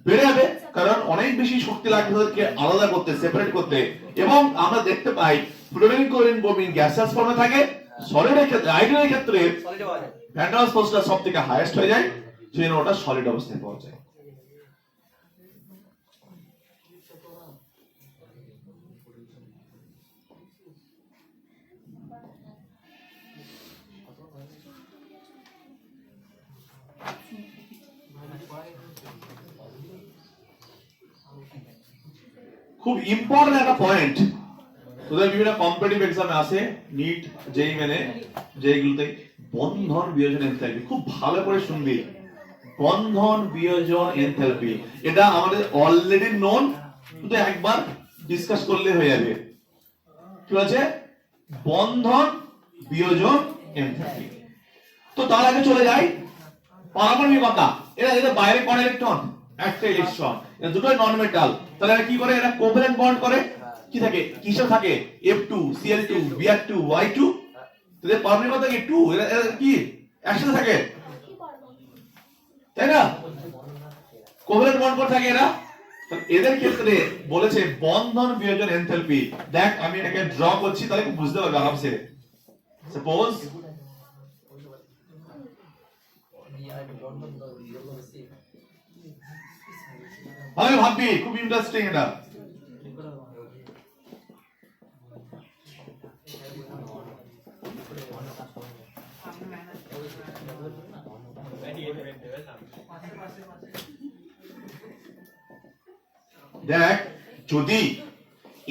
বেড়ে যাবে। কারণ অনেক বেশি শক্তি লাগবে তাদেরকে আলাদা করতে, সেপারেট করতে। এবং আমরা দেখতে পাই ফ্লুরিন ক্লোরিন ব্রোমিন গ্যাসিয়াস ফর্মে থাকে, সলিডের ক্ষেত্রে আয়োডিনের ক্ষেত্রে ভ্যান ডার ওয়ালস ফোর্সটা সব থেকে হাইয়েস্ট হয়ে যায়, সেজন্য ওটা সলিড অবস্থায় পাওয়া যায়। খুব ইম্পর্টেন্ট একটা পয়েন্ট, তোদের বিভিন্ন কম্পিটিটিভ এক্সামে আসে, নিট জেই মেনে যেগুলোতে, বন্ধন বিয়োজন এনথালপি। খুব ভালো করে শুনবি, বন্ধন বিয়োজন এনথালপি, এটা আমাদের অলরেডি নোন, শুধু একবার ডিসকাস করলে হয়ে যাবে। কি আছে বন্ধন বিয়োজন এনথালপি? তো তার আগে চলে যাই পারমাণবিকতা। এরা বাইরে কোন ইলেকট্রন, একটা ইলেকট্রন, এরা দুটোই নন মেটাল, তাহলে এরা কি করে, এরা কোভ্যালেন্ট বন্ড করে, কি থাকে, কিসে থাকে, F2 Cl2 Br2 Y2, তাদের পারমাণবিকতা কি 2, এরা কি একসাথে থাকে, তাই না, কোভ্যালেন্ট বন্ড করে থাকে এরা। এদের ক্ষেত্রে বলেছে বন্ধন বিয়োজন এনথালপি। দেখ আমি এটাকে ড্র করছি, তাহলে খুব বুঝতে পারবে আরামসে। সাপোজ আমি ভাববি, খুব ইন্টারেস্টিং এটা। দেখ যদি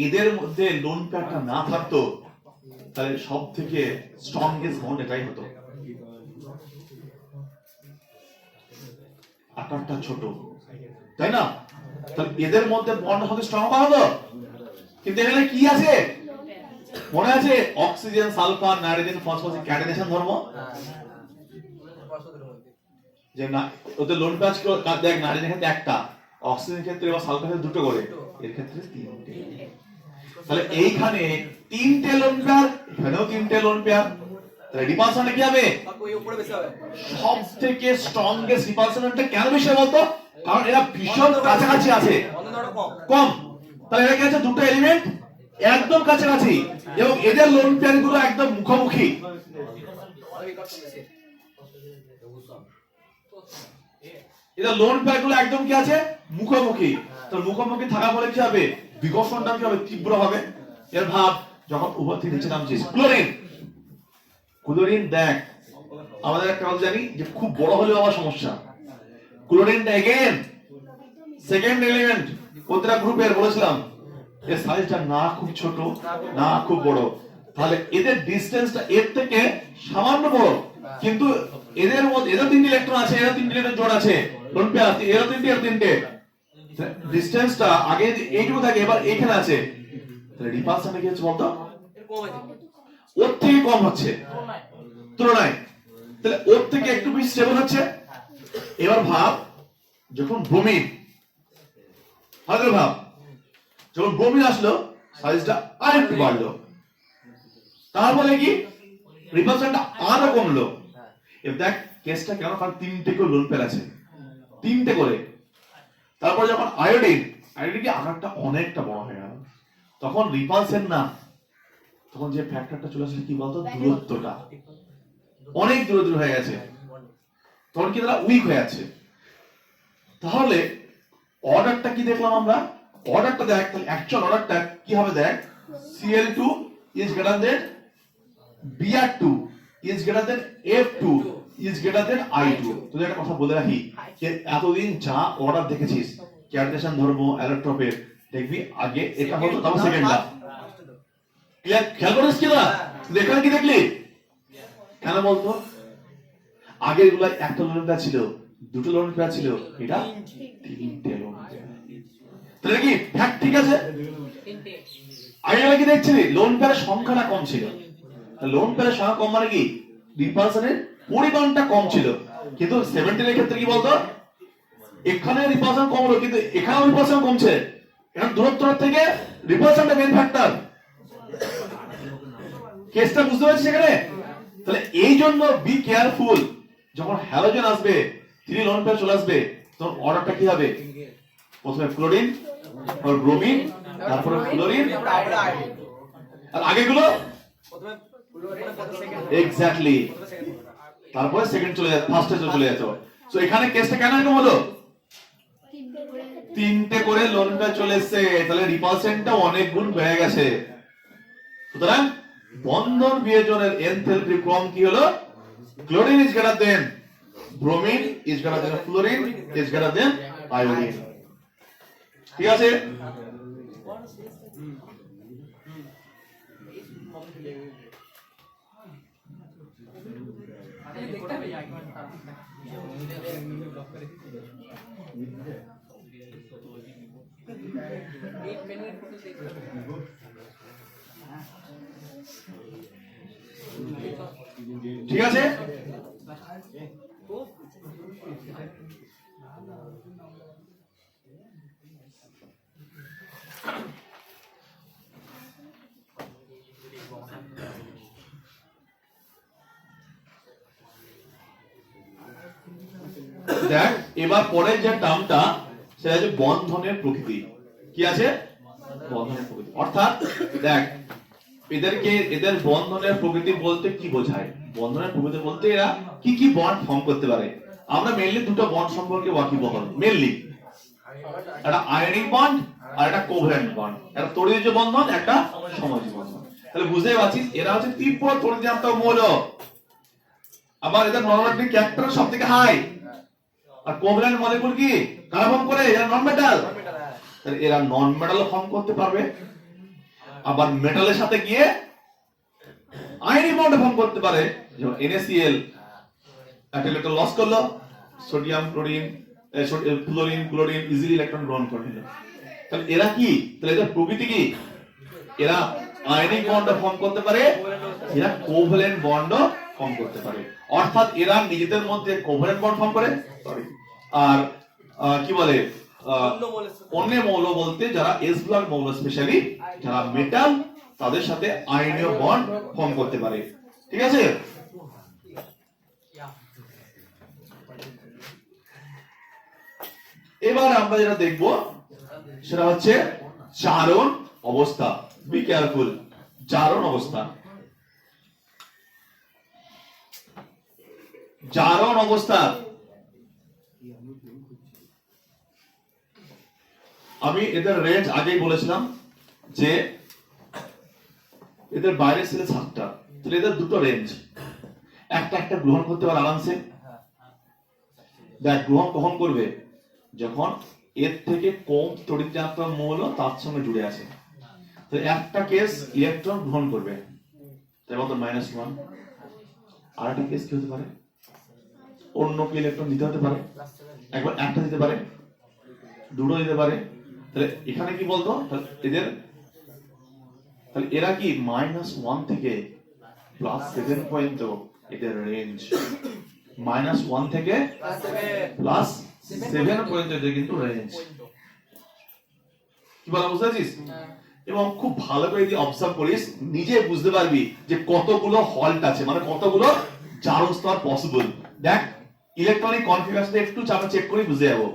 এদের মধ্যে লোন প্যাডটা না থাকতো, তাহলে সব থেকে স্ট্রংগেস্ট বন্ড এটাই হতো। আকারটা ছোট, তাই না, তাহলে এদের মধ্যে বন্ড হতে স্ট্রং হতো। কিন্তু এখানে কি আছে মনে আছে, অক্সিজেন সালফার নাইট্রোজেন ফসফরাস ক্যাটাইনেশন ধর্ম, যে না ওদের লোন প্যাচ দেখ, নাইট্রোজেন ক্ষেত্রে একটা, অক্সিজেন ক্ষেত্রে বা সালফার ক্ষেত্রে দুটো করে, এর ক্ষেত্রে তিনটে। তাহলে এইখানে তিনটে লোন পেয়ার, এখানেও তিনটে লোন পেয়ার, তাহলে রিপালশনটা কি হবে? সব থেকে স্ট্রংগেস্ট রিপালশনটা কেন বেশি বলতো? কারণ এরা ভীষণ কাছাকাছি আছে, কম। তাহলে এরা কি আছে? দুটো এলিমেন্ট একদম কাছাকাছি এবং এদের লোন পেয়ার গুলো একদম মুখোমুখি। এদের লোন পেয়ার গুলো একদম কি আছে? মুখোমুখি। তো মুখোমুখি থাকা বলে কি হবে? বিকর্ষণটা কি হবে? তীব্র হবে। এর ভাব যখন উপর থেকে নিচে নামছিস, ক্লোরিন, ক্লোরিন দেখ আমাদের একটা কথা জানি যে খুব বড় হলে আবার সমস্যা। ক্লোরিনটা এগেন সেকেন্ড এলিমেন্ট প্রতিটা গ্রুপের, বলেছিলাম এর সাইজটা না খুব ছোট না খুব বড়, তাহলে এদের ডিসটেন্সটা এর থেকে সামান্য বড়, কিন্তু এদের মধ্যে এদের তিনটি ইলেকট্রন আছে, এদের তিনটি ইলেকট্রন জোড় আছে, লোন পেয়ার এদের তিনটি এর তিনটে, ডিসটেন্সটা আগে এইটুকু থাকে এবার এখানে আছে, তাহলে রিপালশনটা কি হচ্ছে বলতো? ওর থেকে কম হচ্ছে তুলনায়, তাহলে ওর থেকে একটু বেশি স্টেবল হচ্ছে। এবার ভাব যখন ব্রোমিন, হয়তো ভাব যখন ব্রোমিন আসলো সাইজটা আরেকটু বাড়লো, তারপরে কি রিপালশনটা আরো কমলো। এবার দেখ কেসটা কেন? কারণ তিনটে করে লোন পেয়ার আছে, তিনটে করে। তারপর যখন আয়োডিন, আয়োডিন কি আকারটা অনেকটা বড় হয়ে গেল, তখন রিপালশন না, তখন যে ফ্যাক্টরটা চলে আসলে কি বলতো? দূরত্বটা অনেক দূর দূর হয়ে গেছে, তখন কি তারা উইক হয়ে আছে। তাহলে অর্ডারটা কি দেখলাম আমরা? অর্ডারটা দেখ, তাহলে অ্যাকচুয়াল অর্ডারটা কি হবে দেখ, Cl2 is greater than Br2 is greater than F2 is greater than I2। তুই একটা কথা বলে রাখি, এতদিন যা অর্ডার দেখেছিস ক্যালকুলেশন ধর্ম অ্যালোট্রপের, দেখবি আগে এটা হতো তারপর সেকেন্ডটা। ক্লিয়ার? খেয়াল করিস কি না? এখানে কি দেখলি? কেন বলতো? আগের গুলা একটা লোন পেয়ার ছিল, দুটো লোন পেয়ার ছিল, এটা তিনটে লোন পেয়ার। তাহলে কি ফ্যাক্ট ঠিক আছে? আগে কি দেখছিলি? লোন পেয়ারের সংখ্যাটা কম ছিল। লোন পেয়ারের সংখ্যা কম মানে কি? রিপালশনের পরিমাণটা কম ছিল। কিন্তু 17 এর ক্ষেত্রে কি বলতো? এখানে রিপালশন কম হলো কিন্তু এখানেও রিপালশন কমছে। এখন দূরত্ব থেকে রিপালশনটা মেইন ফ্যাক্টর। কেসটা বুঝতে পারছিস এখানে? তাহলে এই জন্য বি কেয়ারফুল, যখন হ্যালোজেন আসবে, থ্রি লোন পেয়ার চলে আসবে, তখন অর্ডারটা কি হবে? প্রথমে ক্লোরিন, তারপর ব্রোমিন, তারপরে ক্লোরিন, আর আগেগুলো এক্স্যাক্টলি, তারপরে সেকেন্ড চলে যাবে, ফার্স্টে চলে যেত। সো এখানে কেসটা কেন এরকম হলো? তিনটে করে লোন পেয়ার চলে এসেছে, তাহলে রিপালশনটা অনেক গুণ বেড়ে গেছে। সুতরাং বন্ধন বিয়োজনের এনথালপি ক্রম কি হলো? Chlorine is greater than bromine is greater than fluorine is greater than iodine. ঠিক আছে? ঠিক আছে? দেখ এবার পরের যে টার্মটা সেটা হচ্ছে বন্ধনের প্রকৃতি। কি আছে? বন্ধনের প্রকৃতি। অর্থাৎ দেখ এদের বন্ধনের প্রকৃতি বলতে কি বোঝায়? বন্ধনের প্রকৃতি বলতে এরা কি কি বন্ড ফর্ম করতে পারে। আমরা মেইনলি দুটো বন্ড সম্পর্কে ওয়াকিবহাল, মেইনলি একটা আয়নিক বন্ড আর একটা কোভ্যালেন্ট বন্ড, একটা তড়িৎ বন্ধন, একটা সমযোজী বন্ধন। তাহলে বুঝতেই পারছিস এরা হচ্ছে তীব্র তড়িৎ মৌল, আবার এদের নরমালিটি ক্যারেক্টার সবথেকে হাই। আর কোভ্যালেন্ট মলিকিউল কি কারা ফর্ম করে? এরা নন মেটাল, তাহলে এরা নন মেটাল ফর্ম করতে পারবে, আবার মেটালের সাথে গিয়ে আয়নিক বন্ড ফর্ম করতে পারে। যেমন NaCl একটা ইলেকট্রন লস করলো, sodium chlorine fluorine chlorine easily electron গ্রহণ করে নিল। তাহলে এরা কি? তাহলে এদের প্রকৃতি কি? এরা আয়নিক বন্ড ফর্ম করতে পারে, এরা কোভ্যালেন্ট বন্ড ফর্ম করতে পারে। অর্থাৎ এরা নিজেদের মধ্যে কোভ্যালেন্ট বন্ড ফর্ম করে, আর কি বলে অন্য মৌল বলতে যারা এস ব্লক মৌল, স্পেশালি যারা মেটাল তাদের সাথে আয়নীয় বন্ড ফর্ম করতে পারে। ঠিক আছে, এবার আমরা যেটা দেখব সেটা হচ্ছে জারণ অবস্থা। বি কেয়ারফুল, জারণ অবস্থা। জারণ অবস্থা আমি এদের রেঞ্জ আগেই বলেছিলাম যে এদের বাইরের সেলে 7টা, তাহলে এদের দুটো রেঞ্জ, একটা একটা গ্রহণ করতে পারে আরামসে। দেখ গ্রহণ কখন করবে, যখন এর থেকে কম তড়িৎ মৌল তার সঙ্গে জুড়ে আছে। তো একটা কেস ইলেকট্রন গ্রহণ করবে, তাই মত -1। আর একটা কেস কি হতে পারে, অন্য কি ইলেকট্রন দিতে হতে পারে, একবার একটা দিতে পারে, দুটো দিতে পারে। তাহলে এখানে কি বলতো, এদের তাহলে এরা কি -1 থেকে +7 পর্যন্ত এদের রেঞ্জ, -1 থেকে +7 পর্যন্ত এদের কিন্তু রেঞ্জ। কি বলা বুঝতে পারছিস? এবং খুব ভালো করে যদি অবজার্ভ করিস নিজে বুঝতে পারবি যে কতগুলো হল্ট আছে, মানে কতগুলো জারণ স্তর পসিবল। দেখ ইলেকট্রনিক কনফিগারেশনটা একটু চাপে চেক করে বুঝে যাবো।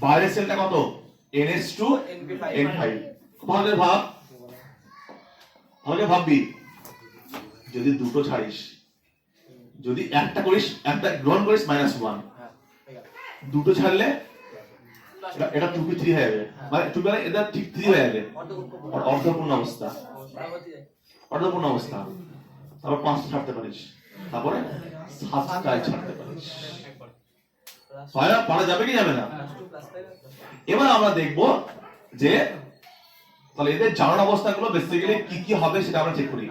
বাইরের সেলটা কত, NH2 N5। ভালো করে ভাব, ভালো করে ভাববি, যদি দুটো ছাড়িস, যদি একটা করিস, একটা গ্রহণ করিস -1, দুটো ছাড়লে এটা 2p3 হয়ে যাবে, মানে 2p মানে এটা ঠিক 3 হয়ে যাবে, অর্ধপূর্ণ অবস্থা, অর্ধপূর্ণ অবস্থা। তারপর 5টা ছাড়তে পারিস, তারপরে 7টায় ছাড়তে পারিস। পারা যাবে কি যাবে না? এবার আমরা দেখব যে তাহলে এদের জারণ অবস্থাগুলো বেসিক্যালি কি কি হবে সেটা আমরা চেক করি।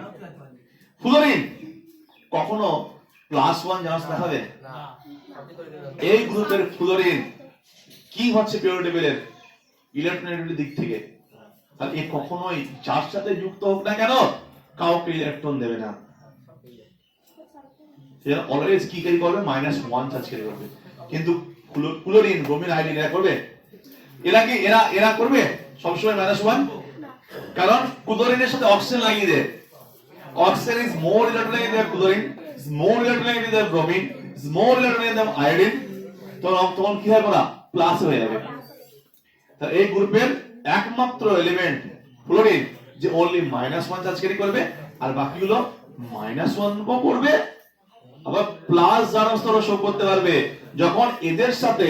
ফ্লোরিন কখনো +1 জারণ দেখাবে না। এই গ্রুপের ফ্লোরিন কি হচ্ছে পিরিয়ড টেবিলের ইলেকট্রনের দিক থেকে, তাহলে এ কখনোই যার সাথে যুক্ত হোক না কেন কাউকে ইলেকট্রন দেবে না। এরা অলওয়েজ কি ক্যারি করবে, -1 চার্জ ক্যারি করবে। কিন্তু ক্লোরিন, ব্রোমিন, আয়োডিন এরা করবে, এরা কি এরা করবে সবসময় -1? কারণ ক্লোরিনের সাথে অক্সিজেন লাগিয়ে দেয়, oxygen is more electronegative than chlorine, is more electronegative than bromine, is more electronegative than iodine. তখন কি হবে না, প্লাস হয়ে যাবে। তাহলে এই গ্রুপের একমাত্র এলিমেন্ট ফ্লোরিন যে অনলি -1 চার্জ ক্যারি করবে, আর বাকিগুলো -1 করবে, আবার প্লাস জারণ স্তর শো করতে পারবে যখন এদের সাথে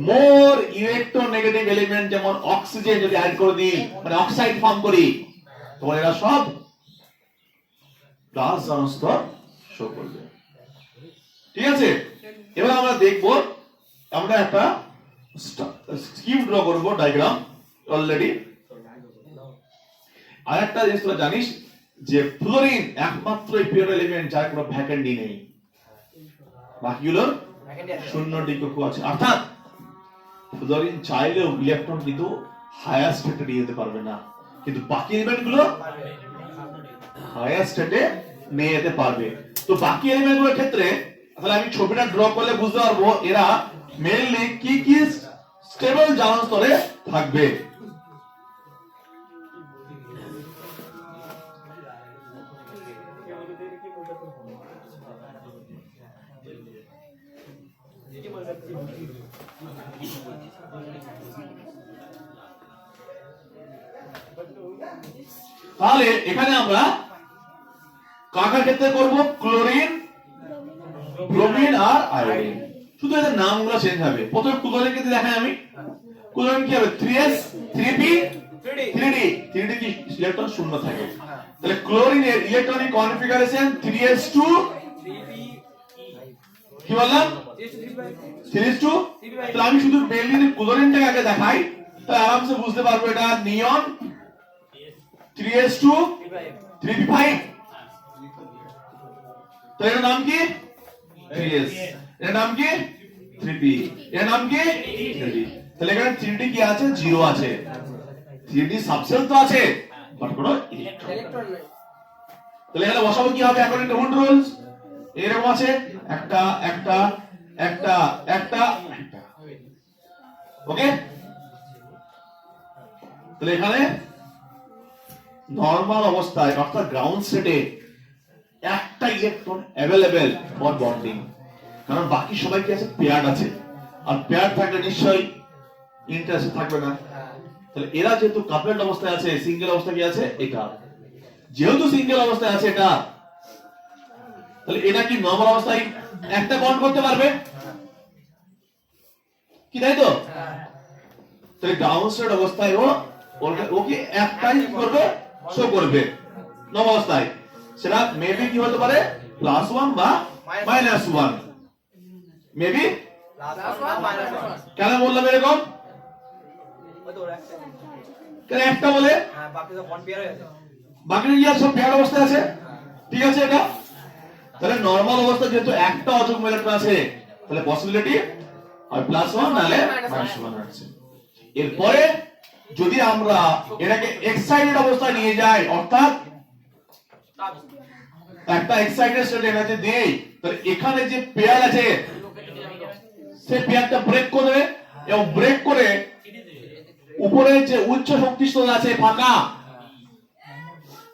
মোর ইলেকট্রোনেগেটিভ এলিমেন্ট যেমন অক্সিজেন যদি অ্যাড করে দিই, মানে অক্সাইড ফর্ম করি, তখন এরা সব প্লাস জারণ স্তর শো করবে। ঠিক আছে, এবার আমরা দেখব, আমরা একটা স্কিম ড্র করব, ডায়াগ্রাম অলরেডি। আরেকটা জিনিস তোরা জানিস যে ফ্লোরিন একমাত্র পিওর এলিমেন্ট যার কোনো ভ্যাকেন্সি নেই, বাকিগুলোর শূন্য ডিকোকো আছে। অর্থাৎ ফ্লোরিন চাইলেও ইলেকট্রন কিন্তু হায়ার স্টেটে নিয়ে যেতে পারবে না, কিন্তু বাকি এলিমেন্টগুলো হায়ার স্টেটে নিয়ে যেতে পারবে। তো বাকি এলিমেন্টগুলোর ক্ষেত্রে তাহলে আমি ছবিটা ড্র করলে বুঝতে পারবো এরা মেইনলি কি কি স্টেবল জারণ স্তরে থাকবে। তাহলে এখানে আমরা কাকার ক্ষেত্রে করব ক্লোরিন, ব্রোমিন আর আয়োডিন, শুধু এদের নামগুলো চেঞ্জ হবে। প্রথমে ক্লোরিন ক্ষেত্রে দেখাই আমি, ক্লোরিন কি হবে 3s 3p 3d, 3d কি ইলেকট্রন শূন্য থাকে, তাহলে ক্লোরিনের ইলেকট্রনিক কনফিগারেশন 3s2 কি বললাম 3s2। তাহলে আমি শুধু মেইনলি ক্লোরিনটাকে আগে দেখাই, তাহলে আরামসে বুঝতে পারবো এটা নিয়ন 3s2 3p5। তো এর নাম কি 3s, এর নাম কি 3p, এর নাম কি 3d। তাহলে এখানে 3d কি আছে, 0 আছে, 3d সাবসেল তো আছে বাট কোনো ইলেকট্রন নাই। তাহলে এখানে বসাবো কি হবে, অ্যাকর্ডিং টু হুড রুলস এরকম আছে, একটা একটা একটা একটা একটা, ওকে। তাহলে এখানে নরমাল অবস্থায় অর্থাৎ গ্রাউন্ড স্টেটে একটা ইলেকট্রন অ্যাভেলেবেল ফর বন্ডিং, কারণ বাকি সবাই কি আছে, পেয়ার আছে, আর পেয়ার থাকলে নিশ্চয়ই ইন্টারেস্ট থাকবে না। তাহলে এরা যেহেতু কাপলেট অবস্থায় আছে, সিঙ্গেল অবস্থায় কি আছে এটা, যেহেতু সিঙ্গেল অবস্থায় আছে এটা, তাহলে এটা কি নরমাল অবস্থায় একটা বন্ড করতে পারবে কি, তাই তো? তাহলে গ্রাউন্ড স্টেট অবস্থায় ওকে একটাই করবে, শো করবে নরমাল অবস্থায়, সেটা মেবি কি হতে পারে +1 বা -1, মেবি। কেন বললাম এরকম, কেন একটা বলে বাকি কি সব পেয়ার অবস্থায় আছে, ঠিক আছে এটা। তাহলে নরমাল অবস্থা যেহেতু একটা অযুগ্ম ইলেকট্রন আছে, তাহলে পসিবিলিটি হয় +1 নালে -1 আছে। এরপরে যদি আমরা এটাকে এক্সাইটেড অবস্থায় নিয়ে যাই, অর্থাৎ একটা এক্সাইটেড স্টেট এনার্জি দেই, তাহলে এখানে যে পেয়ার আছে সেই পেয়ারটা ব্রেক করবে, এবং ব্রেক করে উপরে যে উচ্চ শক্তি স্তর আছে ফাঁকা,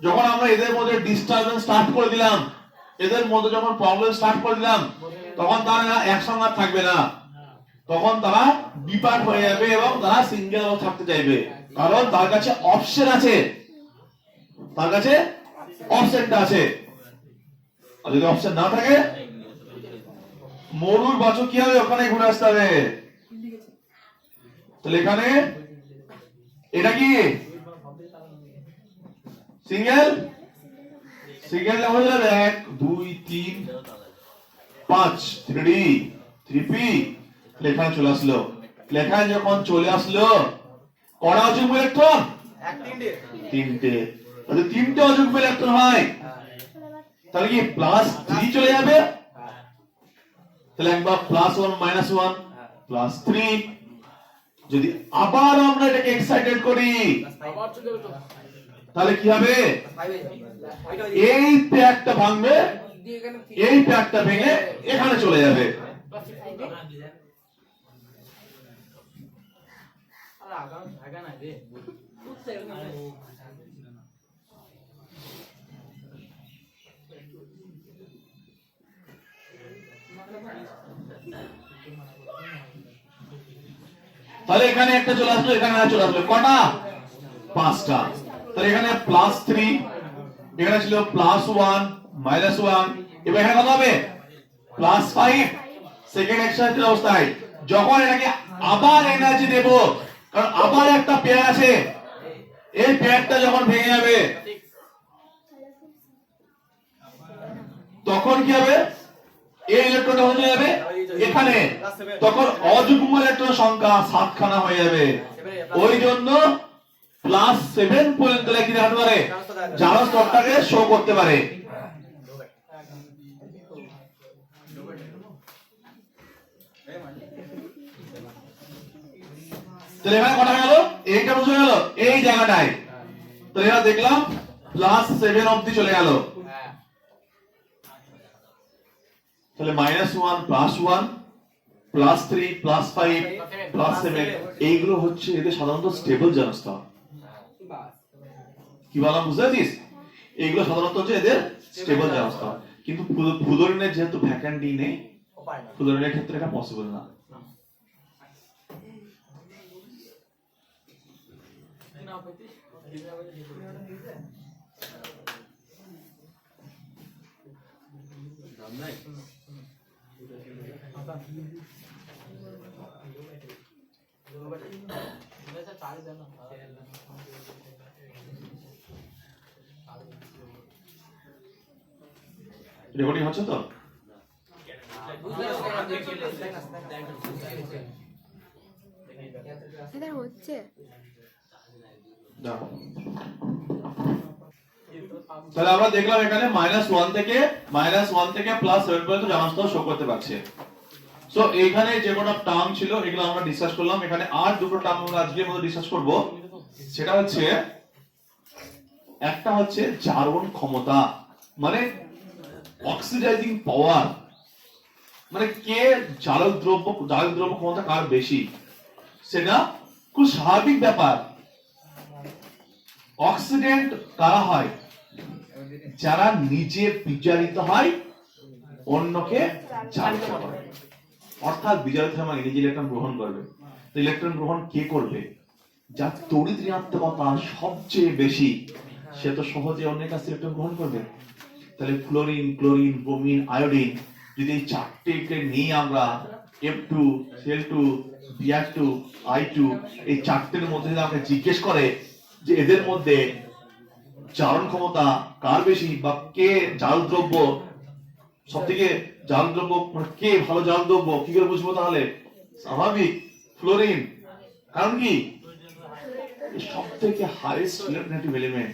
যখন আমরা এদের মধ্যে ডিস্টারবেন্স স্টার্ট করে দিলাম, এদের মধ্যে যখন প্রবলেম স্টার্ট করে দিলাম, তখন তারা একসঙ্গে আর থাকবে না, তখন তারা বিপার্ট হয়ে যাবে এবং তারা সিঙ্গেল অবস্থা থাকতে চাইবে, কারণ তার কাছে অপশন আছে, তার কাছে অপশনটা আছে। আর যদি অপশন না থাকে, মরুর বাছুর কি হবে, ওখানে ঘুরে আসতে হবে। তাহলে এখানে এটা কি সিঙ্গেল, সিঙ্গেল হয়ে যাবে 1 2 3 5 3D 3P, লেখায় চলে আসলো। লেখায় যখন চলে আসলো, কটা অযুগ্ম ইলেকট্রন, তিনটে। যদি তিনটে অযুগ্ম ইলেকট্রন হয়, তাহলে কি +3 চলে যাবে, তাহলে একবার +1 -1 +3। যদি আবার আমরা এটাকে এক্সাইটেড করি, তাহলে কি হবে, এই পেয়ারটা ভাঙবে, এই পেয়ারটা ভেঙে এখানে চলে যাবে। তাহলে এখানে একটা চলে আসলো, এখানে চলে আসলো, কটা, 5টা। তাহলে এখানে +3, এখানে ছিল +1 -1, এবার এখানে কত হবে, +5, সেকেন্ড এক্সাইটেড অবস্থায়। যখন এটাকে আবার এনার্জি দেব, কারণ আবার একটা পেয়ার আছে, এই পেয়ারটা যখন ভেঙে যাবে, তখন কি হবে, এই ইলেকট্রনটা হয়ে যাবে এখানে, তখন অযুগ্ম ইলেকট্রন সংখ্যা 7খানা হয়ে যাবে। ওই জন্য +7 পর্যন্ত লিখে রাখতে পারে, যারা স্তরটাকে শো করতে পারে। তাহলে এখানে কটা গেল, এইটা বুঝে গেল এই জায়গাটায়। তাহলে এবার দেখলাম +7 অবধি চলে গেল, তাহলে -1 +1 +3 +5 +7, এইগুলো হচ্ছে এদের সাধারণত স্টেবল জানস্তা। কি বললাম, বুঝতে পারছিস? এইগুলো সাধারণত হচ্ছে এদের স্টেবল জানস্তা, কিন্তু ফ্লুরিনের যেহেতু ভ্যাকেন্সি নেই, ফ্লুরিনের ক্ষেত্রে এটা পসিবল না। রেকর্ডিং হচ্ছে তো? এটা হচ্ছে তাহলে আমরা দেখলাম এখানে -1 থেকে +7 পর্যন্ত জানাস্তা শো করতে পারছে। সো এইখানে যে কোনো টার্ম ছিল এগুলো আমরা ডিসকাস করলাম। এখানে আর দুটো টার্ম আমরা আজকের মধ্যে ডিসকাস করব, সেটা হচ্ছে একটা হচ্ছে জারণ ক্ষমতা, মানে অক্সিডাইজিং পাওয়ার, মানে কে জারক দ্রব্য ক্ষমতা কার বেশি, সেটা খুব স্বাভাবিক ব্যাপার। অক্সিডেন্ট কারা হয়? যারা নিজে বিজারিত হয় অন্যকে জারিত করে। অর্থাৎ বিজারিত হয় মানে নিজে ইলেকট্রন গ্রহণ করবে। তো ইলেকট্রন গ্রহণ কে করবে? যার তড়িৎ ঋণাত্মকতা সবচেয়ে বেশি, সে তো সহজে অন্যের কাছে ইলেকট্রন গ্রহণ করবে। তাহলে ফ্লোরিন, ক্লোরিন, ব্রোমিন, আয়োডিন, যদি এই চারটেকে নিয়ে আমরা F2, Cl2, Br2, I2 এই চারটের মধ্যে যদি আমাকে জিজ্ঞেস করে যে এদের মধ্যে জারণ ক্ষমতা কার বেশি বা কে জাল দ্রব্য সব থেকে জাল দ্রব্য, মানে কে ভালো জাল দ্রব্য, কি করে বুঝবো? তাহলে স্বাভাবিক ফ্লোরিন। কারণ কি? সব থেকে হাইয়েস্ট ইলেকট্রোনেগেটিভ এলিমেন্ট,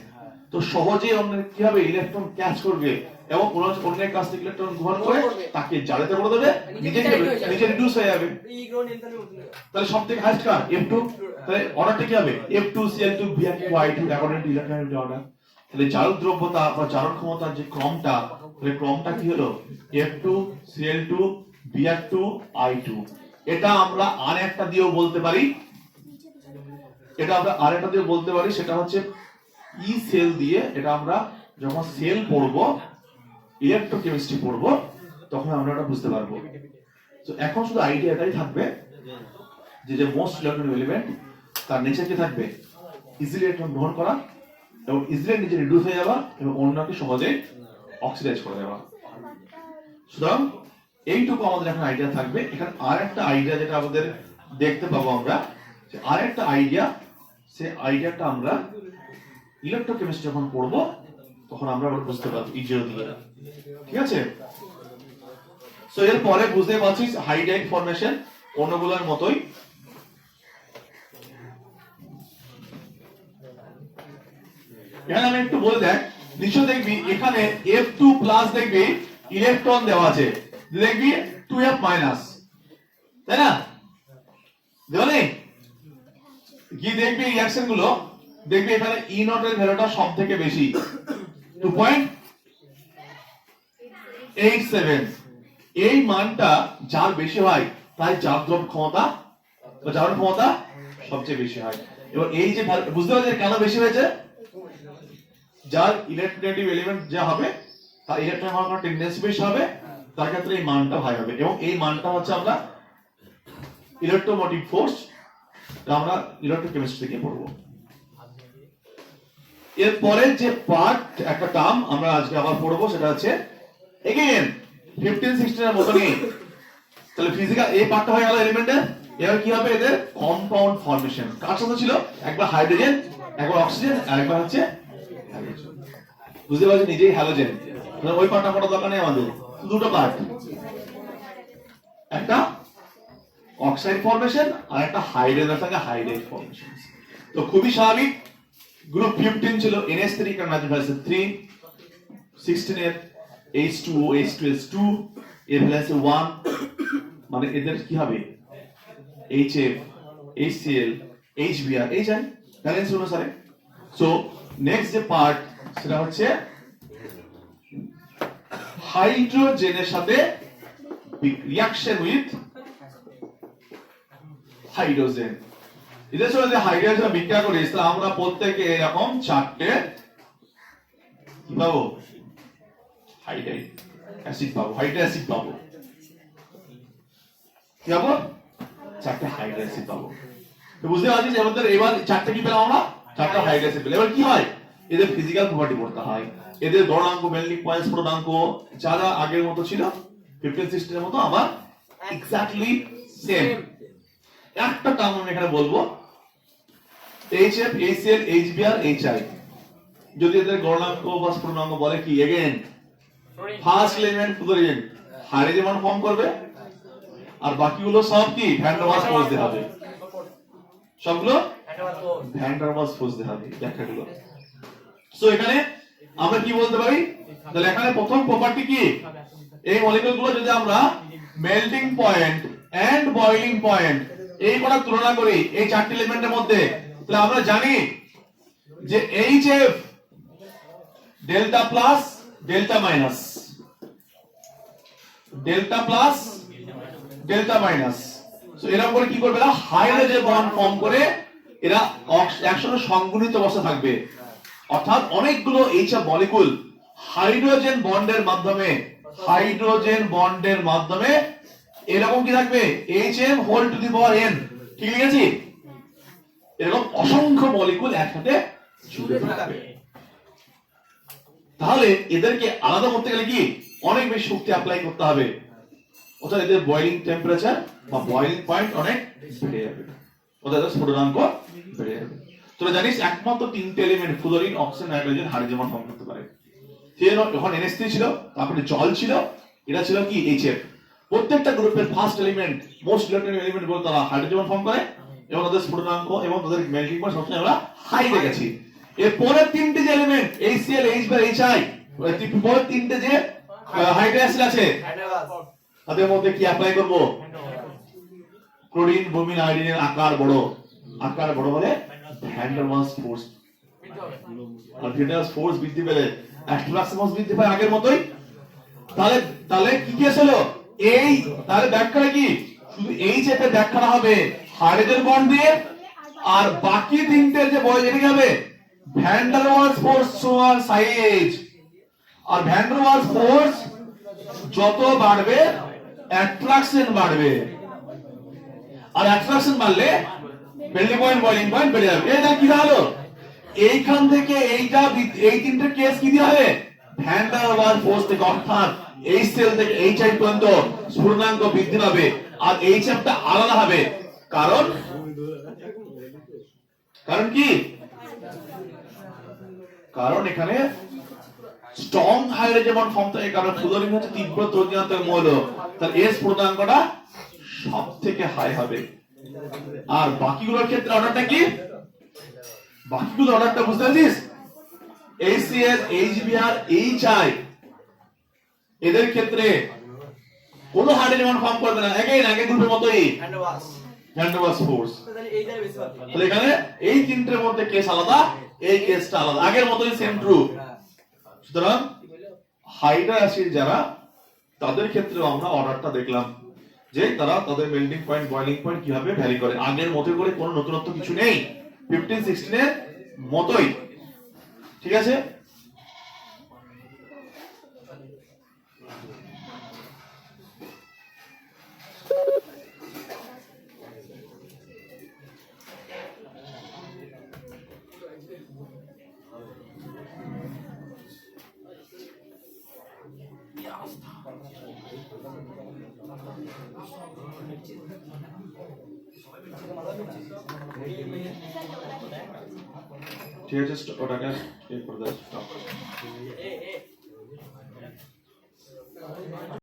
তো সহজেই অন্যের কি হবে? ইলেকট্রন ক্যাচ করবে এবং অন্যের কাছ থেকে ইলেকট্রন গ্রহণ করে তাকে জারিত করে দেবে, নিজে রিডিউস হয়ে যাবে। তাহলে সব থেকে হাইয়েস্ট কার? F2। তাহলে অর্ডারটা কি হবে? F2, Cl2, Br2, I2 according to electronegative order. তাহলে জারণ দ্রব্যতা বা জারণ ক্ষমতার যে ক্রমটা, তাহলে ক্রমটা কি হলো? F2, Cl2, Br2, I2। এটা আমরা আরেকটা দিয়েও বলতে পারি, সেটা হচ্ছে ই সেল দিয়ে। এটা আমরা যখন সেল পড়বো, ইলেকট্রোকেমিস্ট্রি পড়বো, তখন আমরা এটা বুঝতে পারবো। তো এখন শুধু আইডিয়া এটাই থাকবে যে মোস্ট ইলেকট্রনিক এলিমেন্ট তার নেচার কি থাকবে? ইজিলি ইলেকট্রন গ্রহণ করা এবং ইজিলি নিজে রিডিউস হয়ে যাওয়া এবং অন্যকে সহজে অক্সিডাইজ করে দেওয়া। সুতরাং এইটুকু আমাদের এখন আইডিয়া থাকবে। এখানে আরেকটা আইডিয়া যেটা আমাদের দেখতে পাবো আমরা, যে আরেকটা আইডিয়া, সে আইডিয়াটা আমরা ইলেকট্রোকেমিস্ট্রি যখন পড়বো তখন আমরা বুঝতে পারবো ইজিও দিয়ে। ঠিক আছে? সো এর পরে বুঝতে পারছিস হাইড্রাইড ফরমেশন অন্যগুলোর মতোই। এখানে আমি একটু বলে দেখ, নিশ্চয় দেখবি এখানে F2 প্লাস দেখবি ইলেকট্রন দেওয়া আছে, দেখবি 2F মাইনাস, তাই না? দেওয়া নেই? কি দেখবি রিঅ্যাকশন গুলো, দেখবি এখানে E নট এর ভ্যালুটা সব থেকে বেশি, 2.87। এই মানটা যার বেশি হয় তাই জারণ ক্ষমতা বা জারণ ক্ষমতা সবচেয়ে বেশি হয়। এবার এই যে বুঝতে পারছেন কেন বেশি হয়েছে? যার ইলেকট্রোনেগেটিভ এলিমেন্ট যা হবে তার ইলেকট্রন হওয়ার টেন্ডেন্সি বেশি হবে, তার ক্ষেত্রে এই মানটা হাই হবে। এবং এই মানটা হচ্ছে আমরা ইলেকট্রোমোটিভ ফোর্স, আমরা ইলেকট্রোকেমিস্ট্রি থেকে পড়বো। এরপরে যে পার্ট, একটা টার্ম আমরা আজকে আবার পড়বো, সেটা হচ্ছে এগেইন 15, 16 এর মতনই। তাহলে ফিজিক্যাল এই পার্টটা হয়ে গেল এলিমেন্টের। এবার কি হবে? এদের কম্পাউন্ড ফর্মেশন। কার সাথে ছিল? একবার হাইড্রোজেন, একবার অক্সিজেন, আর একবার হচ্ছে হ্যালোজেন। বুঝতে পারছি নিজেই হ্যালোজেন। তাহলে ওই পার্টটা পড়ার দরকার নেই আমাদের, দুটো পার্ট, একটা অক্সাইড ফর্মেশন আর একটা হাইড্রোজেনের সঙ্গে হাইড্রাইড ফর্মেশন। তো খুবই স্বাভাবিক, গ্রুপ 15 ছিল NH3 কারণ নাইট্রোজেন আছে 3, 16 এর H2O, H2S2 এর ভ্যালেন্স 1, মানে এদের কি হবে? HF, HCl, HBr, এই জানি ভ্যালেন্স অনুসারে। সো নেক্সট যে পার্ট, সেটা হচ্ছে হাইড্রোজেনের সাথে রিঅ্যাকশন উইথ হাইড্রোজেন। এদের সাথে যে হাইড্রোজেন বিক্রিয়া করি, তাহলে আমরা প্রত্যেকে এরকম চারটে কি পাবো? হাইড্রাইড অ্যাসিড পাবো, হাইড্রোজেন অ্যাসিড পাবো। কি পাবো? চারটে হাইড্রোজেন অ্যাসিড পাবো। তো বুঝতে পারছিস আমাদের এবার চারটে কি পেলাম আমরা? চারটা হাইড্রোজেন অ্যাসিড পেলাম। এবার কি হয়? এদের ফিজিক্যাল প্রপার্টি পড়তে হয়। এদের গলনাঙ্ক, মেল্টিং পয়েন্ট, স্ফুটনাঙ্ক যারা আগের মতো ছিল 15, 16 এর মতো আবার এক্স্যাক্টলি সেম। একটা টার্ম আমি এখানে বলবো, HF, HCl, HBr, HI। যদি এদের গলনাঙ্ক বা স্ফুটনাঙ্ক বলে কি? Again first element fluorine hydrogen মান ফর্ম করবে, আর বাকিগুলো সব কি ভ্যান ডার ওয়ালস ফোর্স দিয়ে হবে, সবগুলো ভ্যান ডার ওয়ালস ফোর্স দিয়ে হবে ব্যাখ্যাগুলো। সো এখানে আমরা কি বলতে পারি? তাহলে এখানে প্রথম প্রপার্টি কি? এই মলিকিউলগুলো যদি আমরা melting point and boiling point এই কটা তুলনা করি এই চারটি এলিমেন্টের মধ্যে, তাহলে আমরা জানি যে HF delta plus delta minus, delta plus delta minus. So এরা করে কি করবে? এরা হাইড্রোজেন বন্ড ফর্ম করে এরা একসাথে সংগঠিত অবস্থা থাকবে। অর্থাৎ অনেকগুলো এইসব মলিকুল হাইড্রোজেন বন্ডের মাধ্যমে এরকম কি থাকবে HM whole to the power n, ঠিক লিখেছি? এরকম অসংখ্য মলিকুল একসাথে জুড়ে থাকবে। তাহলে এদেরকে আলাদা করতে গেলে কি অনেক বেশি শক্তি অ্যাপ্লাই করতে হবে, অর্থাৎ এদের বয়লিং টেম্পারেচার বা বয়লিং পয়েন্ট অনেক বেড়ে যাবে, অর্থাৎ এদের স্ফুটনাঙ্ক বেড়ে যাবে। তোরা জানিস একমাত্র তিনটে element fluorine, oxygen, hydrogen hydrogen form করতে পারে। যখন NH3 ছিল, তারপরে জল ছিল, এটা ছিল কি HF। প্রত্যেকটা গ্রুপের first element most electronic element বলে তারা হাইড্রোজেন ফর্ম করে এবং তাদের স্ফুটনাঙ্ক এবং তাদের মেল্টিং পয়েন্ট সবসময় আমরা হাই রেখেছি। এর পরের তিনটে যে এলিমেন্ট HCl, H বা HI, পরের তিনটে যে হাইড্রোক্সিল আছে তাদের মধ্যে কি অ্যাপ্লাই করব? ক্লোরিন, ব্রোমিন, আয়োডিনের আকার বড় হলে ভ্যান ডার ওয়ালস ফোর্স, আর ভ্যান ডার ওয়ালস ফোর্স বৃদ্ধি পেলে অ্যাট্রাকশন ফোর্স বৃদ্ধি পায় আগের মতোই। তাহলে কি কেস হলো? তাহলে ব্যাখ্যাটা কি? শুধু HF এর ব্যাখ্যাটা হবে হাইড্রোজেন বন্ড দিয়ে, আর বাকি তিনটে যে বয় এদিকে হবে ভ্যান ডার ওয়ালস ফোর্স সমান সাইজ, আর ভ্যান ডার ওয়ালস ফোর্স যত বাড়বে অ্যাট্রাকশন বাড়বে, আর অ্যাট্রাকশন বাড়লে মেল্টিং পয়েন্ট বয়লিং পয়েন্ট বেড়ে যাবে। এটা কি হলো? এইখান থেকে এই তিনটে কেস কি দিয়ে হবে? ভ্যান ডার ওয়ালস ফোর্স থেকে, অর্থাৎ HCl থেকে HI পর্যন্ত স্ফুটনাঙ্ক বৃদ্ধি পাবে, আর HF টা আলাদা হবে। কারণ কি? কারণ এখানে স্ট্রং হাইড্রোজেন বন্ড ফর্ম থাকে, কারণ ফ্লুরিন হচ্ছে তীব্র ত্বরণাত্মক মৌল, তার এর স্ফুটনাঙ্কটা সবথেকে হাই হবে। আর বাকিগুলোর ক্ষেত্রে অর্ডারটা কি? বাকিগুলোর অর্ডারটা বুঝতে পারছিস? HCl, HBr, HI এদের ক্ষেত্রে কোনো হাইড্রোজেন বন্ড ফর্ম করবে না, আগের গ্রুপের মতোই ভ্যান ডার ওয়ালস ফোর্স। তাহলে এখানে এই তিনটের মধ্যে কেস আলাদা, এই কেসটা আলাদা, আগের মতোই সেম ট্রু। সুতরাং হাইড্রা অ্যাসিড যারা, তাদের ক্ষেত্রে আমরা অর্ডারটা দেখলাম যে তারা তাদের মেল্টিং পয়েন্ট বয়লিং পয়েন্ট কিভাবে ভ্যারি করে, আগের মতো করে কোনো নতুনত্ব কিছু নেই, 15-16 এর মতোই, ঠিক আছে? ঠিক আছে, ওটাকে করে দাও।